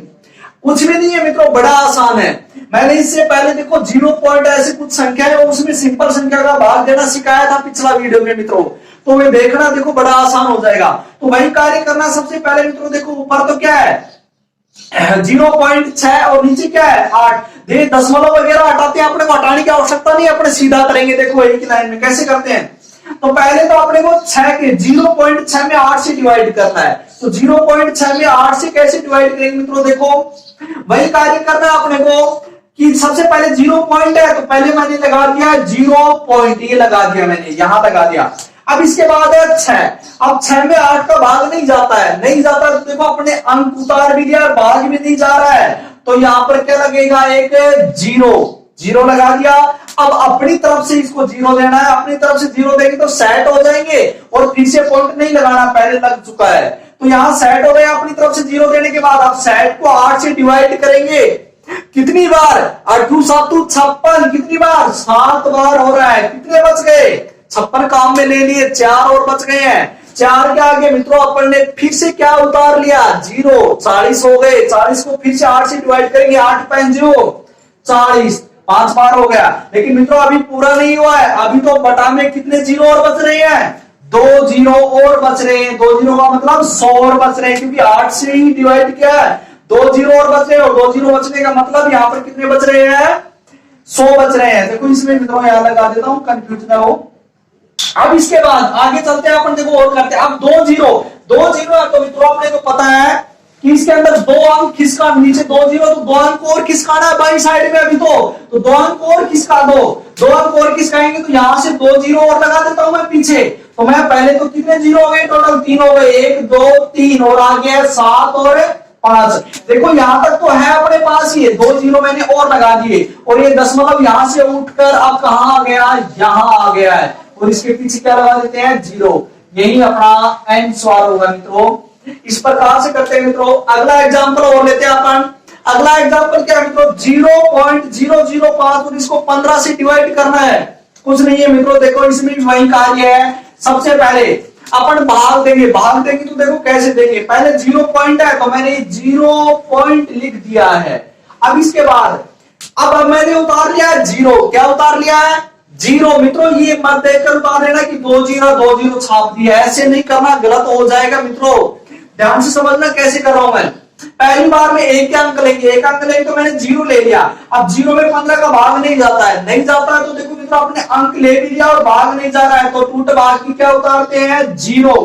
कुछ भी नहीं है मित्रों, बड़ा आसान है। मैंने इससे पहले देखो 0 पॉइंट ऐसे कुछ संख्या है, उसमें सिंपल संख्या का भाग देना सिखाया था पिछला वीडियो में मित्रों, तो वे देखना, देखो बड़ा आसान हो जाएगा। तो वही कार्य करना, सबसे पहले मित्रों देखो ऊपर तो क्या है 0.6 और नीचे क्या है 8, ये दशमलव वगैरह हटाते हैं, अपने को हटाने की आवश्यकता नहीं, अपने सीधा करेंगे। देखो एक ही लाइन में कैसे करते हैं, तो पहले तो अपने को 6 के 0.6 में 8 से डिवाइड करना है, तो 0.6 में 8 से कैसे डिवाइड करेंगे मित्रों, देखो वही कार्य करना है अपने को कि सबसे पहले 0 पॉइंट है, तो पहले मैंने लगा दिया 0 पॉइंट, ये लगा दिया मैंने, यहां लगा दिया। अब इसके बाद है 6, अब 6 में 8 का भाग नहीं जाता है, नहीं जाता, तो देखो अपने अंक उतार भी दिया, भाग भी नहीं जा रहा है, तो यहां पर क्या लगेगा, एक जीरो लगा दिया। अब अपनी तरफ से इसको जीरो देना है, अपनी तरफ से जीरो देंगे तो सेट हो जाएंगे, और फिर से पॉइंट नहीं लगाना, पहले लग चुका है, तो यहां सेट हो गया अपनी तरफ से जीरो देने के बाद। अब सेट को 8 से डिवाइड करेंगे, कितनी बार, 8 7 56, कितनी बार, 7 बार हो रहा है, कितने बच गए, 56 काम में ले लिए, 4 और बच गए हैं। 4 के आगे मित्रों अपन ने फिर से क्या उतार लिया, 0, 40 हो गए, 40 को फिर से 8 से डिवाइड करेंगे, 8 5 40, 5 बार हो गया। लेकिन मित्रों अभी पूरा नहीं हुआ है, अभी तो बटा में कितने जीरो और बच रहे हैं, 2 जीरो और बच रहे हैं, 2 जीरो का मतलब 100 और बच रहे हैं, क्योंकि 8 से ही डिवाइड किया है, 2 जीरो और बच रहे हैं, और 2 जीरो बचने का मतलब यहाँ पर कितने बच रहे हैं, 100 बच रहे हैं। देखो इसमें मित्रों यहां लगा देता हूं, कंफ्यूज ना हो। अब इसके बाद आगे चलते हैं, अपन देखो और करते हैं। अब 2 जीरो है, तो मित्रों अपने को पता है कि इसके अंदर 2 अंक खिसका, नीचे 2 जीरो, तो 2 अंक और खिसकाना है बाई साइड में अभी तो 2 अंक और खिसका दो, 2 अंक और खिसकाएंगे, तो यहां से 2 जीरो और लगा देता हूं मैं पीछे। तो मैं पहले तो कितने जीरो हो गए, टोटल 3 हो गए, 1 2 3, और आगे 7 और 5। देखो यहां तक तो है अपने पास ही, 2 जीरो मैंने और लगा दिए, और ये दशमलव यहां से उठकर अब कहां आ गया, यहां आ गया है, और इसके पीछे क्या लगा देते हैं, 0। यही अपना आंसर होगा मित्रों। इस प्रकार से करते हैं मित्रों। अगला एग्जांपल और लेते हैं अपन। अगला एग्जांपल क्या है मित्रों, 0.005, और इसको 15 से डिवाइड करना है, कुछ नहीं है मित्रों। देखो इसमें भी वही कार्य है, सबसे पहले अपन भाग देंगे तो देखो कैसे देंगे, पहले 0 पॉइंट है, तो मैंने 0 पॉइंट लिख दिया है। अब इसके बाद अब मैंने उतार लिया है 0, क्या उतार लिया है, 0। मित्रों ये मत देखकर उतार लेना कि 2 जीरो छाप दिया, ऐसे नहीं करना, गलत हो जाएगा मित्रों। ध्यान से समझना कैसे कर रहा हूं मैं। पहली बार में एक अंक लेंगे, तो मैंने 0 ले लिया। अब 0 में 15 का भाग नहीं जाता है, तो देखो मित्रों अपने अंक ले भी लिया और भाग नहीं जा रहा है, तो टूट भाग की क्या उतारते हैं, 0।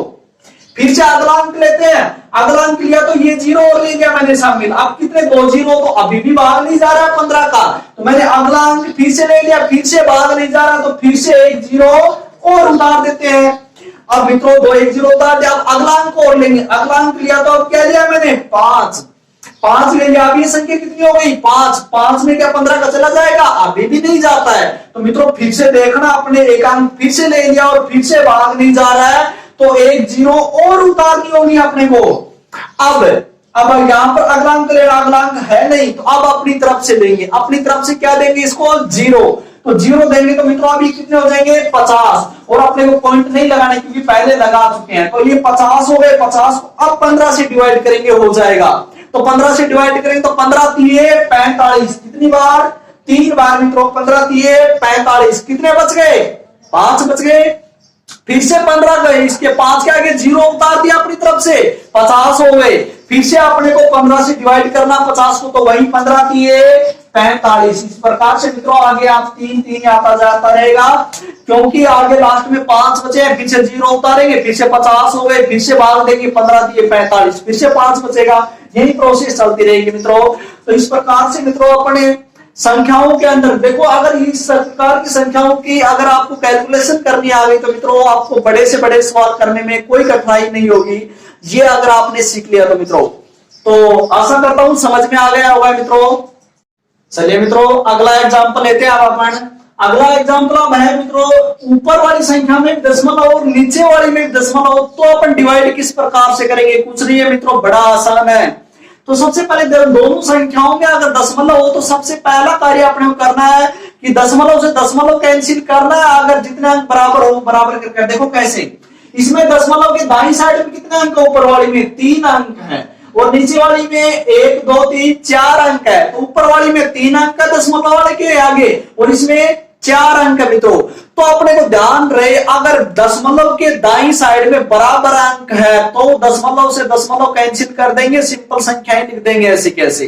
फिर से अगला अंक लेते हैं, अगला अंक लिया तो ये 0 और ले लिया मैंने शामिल। अब कितने, 2 जीरो, तो अभी भी भाग नहीं जा रहा है 15 का, तो मैंने अगला अंक फिर से ले लिया, फिर से भाग नहीं जा रहा, तो फिर से 1 0 और उतार देते हैं। अब मित्रों 2 1 0 उतार दिया, अब अगला अंक और लेंगे, अगला अंक लिया तो अब क्या लिया मैंने 5 ले लिया। अब ये संख्या कितनी हो गई 5 में क्या 15 का चला जाएगा, अभी भी नहीं जाता है। तो मित्रों फिर से देखना, अपने एक अंक फिर से ले लिया और फिर से भाग नहीं जा रहा है, तो 1 0 और उतारनी होगी अपने को। अब यहां पर अगला अंक लेना, अगला अंक है नहीं, तो अब अपनी तरफ से देंगे, अपनी तरफ से क्या देंगे इसको 0, तो 0 देंगे तो मित्रों अभी कितने हो जाएंगे 50, और अपने को पॉइंट नहीं लगाने क्योंकि पहले लगा चुके हैं, तो ये 50 हो गए। 50 को अब 15 से डिवाइड करेंगे, हो जाएगा, तो 15 से डिवाइड करेंगे तो 15 3 45, कितनी बार 3 बार मित्रों, 15 3 45, कितने बच गए 5 बच गए। फिर से 15 गए, इसके 5 के आगे 0 उतार दिया अपनी तरफ से, 50 हो गए। फिर से अपने को 15 से डिवाइड करना 50 को, तो वही 15 3 45। इस प्रकार से मित्रों आगे आप 3 3 आता जाता रहेगा, क्योंकि आगे लास्ट में 5 बचे हैं, फिर से 0 उतारेंगे, फिर से 50 हो गए, फिर से भाग देंगे 15 3 45, फिर से 5 बचेगा, यही प्रोसेस चलती रहेगी मित्रों। तो इस प्रकार से मित्रों अपने संख्याओं के अंदर देखो, अगर इस प्रकार की संख्याओं की अगर आपको कैलकुलेशन करनी आ गई तो मित्रों आपको बड़े से बड़े सवाल करने में कोई कठिनाई नहीं होगी, ये अगर आपने सीख लिया तो मित्रों। तो आशा करता हूं समझ में आ गया होगा मित्रों। चलिए मित्रों अगला एग्जांपल लेते हैं अब अपन। अगला एग्जांपल अब है मित्रों, ऊपर वाली संख्या में दशमलव और नीचे वाली में दशमलव, तो अपन डिवाइड किस प्रकार से करेंगे, कुछ नहीं है मित्रों, बड़ा आसान है। तो सबसे पहले दोनों संख्याओं में अगर दशमलव हो तो सबसे पहला कार्य अपने को करना है कि दशमलव से दशमलव कैंसिल करना है, अगर जितने अंक बराबर हो बराबर करके। देखो कैसे, इसमें दशमलव के दाईं साइड में कितने अंक, ऊपर वाली में 3 अंक है और नीचे वाली में 1 2 3 4 अंक है। तो ऊपर वाली में 3 अंक है दशमलव वाले के आगे, और इसमें 4 अंक है मित्रों। तो अपने को ध्यान रहे, अगर दशमलव के दाईं साइड में बराबर अंक है तो दशमलव से दशमलव कैंसिल कर देंगे, सिंपल संख्याएं लिख देंगे ऐसे कैसे।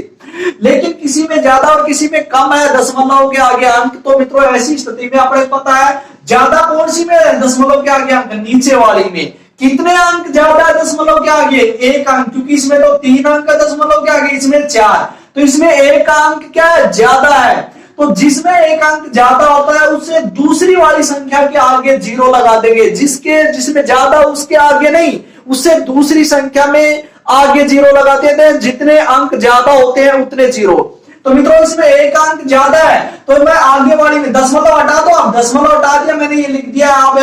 लेकिन किसी में ज्यादा और किसी में कम है दशमलव के आगे अंक, तो मित्रों ऐसी स्थिति में अपने पता है ज्यादा कौन सी में है दशमलव के आगे अंक, नीचे वाली में। कितने अंक ज्यादा है दशमलव के आगे, 1 अंक, क्योंकि इसमें तो 3 अंक है दशमलव के आगे, इसमें 4, तो इसमें 1 अंक क्या है ज्यादा है। तो जिसमें 1 अंक ज्यादा होता है उससे दूसरी वाली संख्या के आगे 0 लगा देंगे, जिसमें ज्यादा उसके आगे नहीं, उससे दूसरी संख्या में आगे 0 लगाते हैं, जितने अंक ज्यादा होते हैं उतने 0। तो मित्रों इसमें 1 अंक ज्यादा है तो मैं आगे वाली में दशमलव हटा दो, अब दशमलव हटा दिया मैंने, ये लिख दिया अब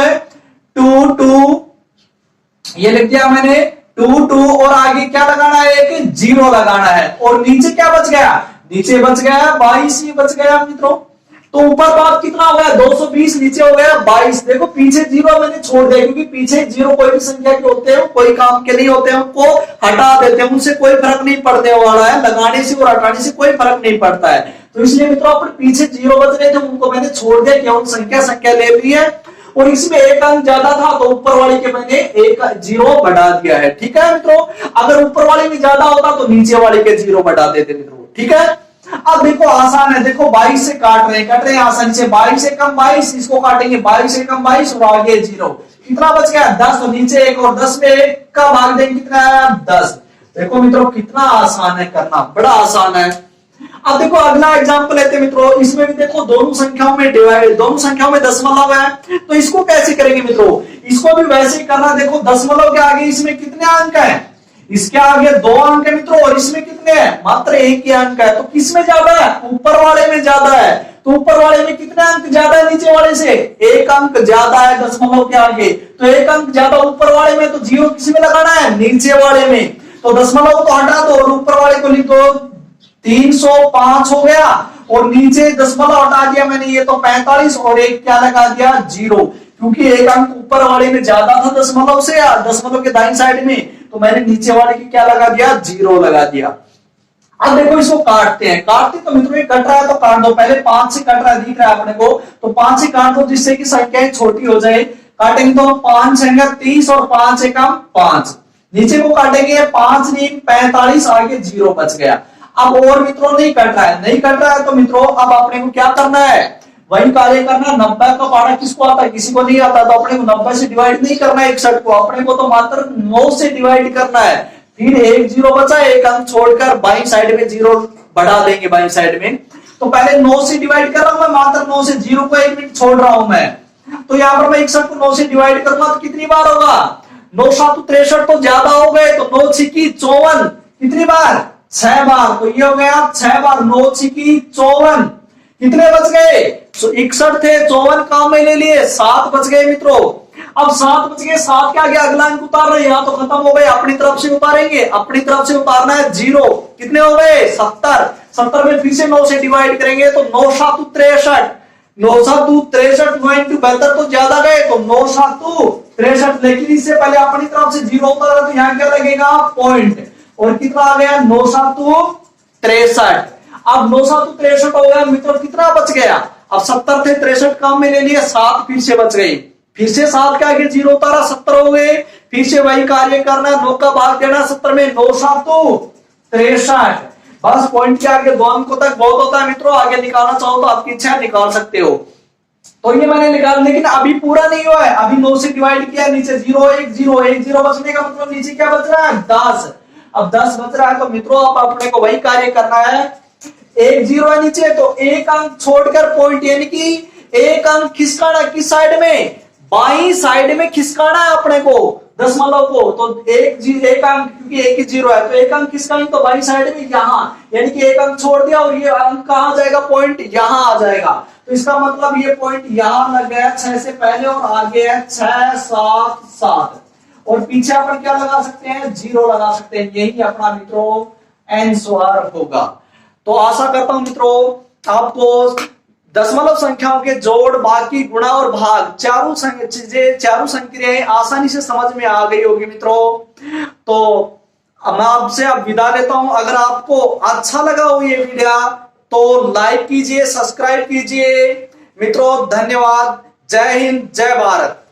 2 2, ये लिख दिया मैंने 2 2, और आगे क्या लगाना है, एक 0 लगाना है। और नीचे क्या बच गया, नीचे बच गया 22 ही बच गया मित्रों। तो ऊपर बात कितना हो गया 220, नीचे हो गया 22। देखो पीछे 0 मैंने छोड़ दिया, क्योंकि पीछे 0 कोई भी संख्या के होते हैं कोई काम के नहीं होते हैं, उनको हटा देते हैं, उनसे कोई फर्क नहीं पड़ने वाला है, लगाने से और हटाने से कोई फर्क नहीं पड़ता है। तो इसलिए मित्रों अपने पीछे 0 बच रहे थे उनको मैंने छोड़ दिया, क्या संख्या ले ली है, और इसमें 1 अंक ज्यादा था तो ऊपर वाले के मैंने 1 0 बढ़ा दिया है। ठीक है मित्रों, अगर ऊपर वाले में ज्यादा होता तो नीचे वाले के 0 बढ़ा देते मित्रों। ठीक है, अब देखो आसान है, देखो 22 से कट रहे हैं आसानी से, 22 से कम 22, इसको काटेंगे 22 से कम 22 और आगे 0, कितना बच गया 10, और नीचे 1, और 10 में 1 का भाग देंगे कितना है 10। देखो मित्रों कितना आसान है करना, बड़ा आसान है। अब देखो अगला एग्जांपल लेते हैं मित्रों, इसमें भी देखो दोनों संख्याओं में डिवाइड, दोनों संख्याओं में दशमलव है, तो इसको कैसे करेंगे मित्रों, इसको भी वैसे ही करना। देखो दशमलव के आगे इसमें कितने अंक है, इसके आगे 2 अंक है मित्रों, और इसमें कितने हैं मात्र 1 ही अंक है। तो किसमें ज्यादा है, ऊपर वाले में ज्यादा है। तो ऊपर वाले में कितने अंक ज्यादा है नीचे वाले से, 1 अंक ज्यादा है दशमलव के आगे, तो 1 अंक ज्यादा ऊपर वाले में, तो 0 किसमें लगाना है, नीचे वाले में। तो दशमलव को हटा दो और ऊपर वाले को लिख दो, 305 हो गया, और नीचे दशमलव हटा दिया मैंने, ये तो 45, और 1 क्या लगा दिया 0, क्योंकि 1 अंक ऊपर वाले में ज्यादा था दशमलव से, दशमलव के दाईं साइड में, तो मैंने नीचे वाले की क्या लगा दिया 0 लगा दिया। अब देखो इसको काटते हैं, काटते तो मित्रों ये कट रहा है तो काट दो, पहले 5 से कट रहा है दिख रहा है अपने को, तो 5 से काट दो जिससे कि संख्याएं छोटी हो जाए। काटेंगे तो 5 है 30 और 5 है 5, नीचे को काटेंगे 5 नहीं 45, आगे 0 बच गया। अब और मित्रों नहीं कट रहा है, नहीं कट रहा है तो मित्रों अब अपने को क्या करना है, वही कार्य करना। 90 का पारा किसको आता है, किसी को नहीं आता, तो अपने को 90 से डिवाइड नहीं करना है 61 को, अपने को तो मात्र 9 से डिवाइड करना है। फिर 1 0 बचा, 1 अंक छोड़कर बाईं साइड में 0 बढ़ा देंगे बाईं साइड में। तो पहले 9 से डिवाइड कर रहा हूं मैं, मात्र 9 से, 0 को 1 मिनट छोड़ रहा हूं मैं। तो यहाँ पर मैं 61 को 9 से डिवाइड करूंगा तो कितनी बार होगा? 9 7 63 तो ज्यादा हो गए, तो 9 6 54 कितनी बार? 6 बार। तो ये हो गया 6 बार, 9 6 54 कितने बच गए? 61 थे, 54 काम में ले लिए, 7 बच गए मित्रों। अब 7 बच गए, 7 के आगे अगला अंक उतार रहे, यहाँ तो खत्म हो गए, अपनी तरफ से उतारेंगे, अपनी तरफ से उतारना है 0, कितने हो गए? 70। 70 में फिर से 9 से डिवाइड करेंगे तो 9 7 63, 9 7 63, 9 into 72 तो ज्यादा गए, तो 9 7 63, लेकिन इससे पहले अपनी तरफ से 0 उतारा तो यहाँ क्या लगेगा? पॉइंट। और कितना आ गया? 9 7 63। अब 9 7 63 हो गया मित्रों, कितना बच गया? अब 70 थे, 63 काम में ले लिए, 7 फिर से बच गई, फिर से 7 के आगे 0 उतारा, 70 हो गए, फिर से वही कार्य करना, 9 का भाग देना 70 में, 9 7 63। बस पॉइंट के आगे 2 अंकों तक बहुत होता है मित्रों, आगे निकालना चाहो तो आपकी इच्छा निकाल सकते हो। तो ये मैंने निकाल, लेकिन अभी पूरा नहीं हुआ है, अभी 9 से डिवाइड किया, नीचे 0 1 0 1 0 बचने का मतलब नीचे क्या बच रहा है? 10। अब 10 बच रहा है तो मित्रों आप अपने को वही कार्य करना है, 1 0 है नीचे, तो एक अंक छोड़कर पॉइंट, यानी कि एक अंक खिसकाना किस साइड में? बाई साइड में खिसकाना है अपने को दशमलव को। तो एक अंक, क्योंकि एक ही 0 है तो एक अंक खिसकाएंगे तो बाई साइड में यहाँ, यानी कि एक अंक छोड़ दिया और ये अंक कहां जाएगा? पॉइंट यहाँ आ जाएगा। तो इसका मतलब ये पॉइंट यहाँ लग गया 6 से पहले और आगे है 6 7 7, और पीछे अपन क्या लगा सकते हैं? 0 लगा सकते हैं। यही अपना मित्रों आंसर होगा। तो आशा करता हूं मित्रों आपको दशमलव संख्याओं के जोड़, बाकी, गुणा और भाग चारों चीजें, चारों संक्रियाएं आसानी से समझ में आ गई होगी मित्रों। तो मैं आपसे अब विदा लेता हूं। अगर आपको अच्छा लगा हो ये वीडियो तो लाइक कीजिए, सब्सक्राइब कीजिए मित्रों। धन्यवाद। जय हिंद, जय भारत।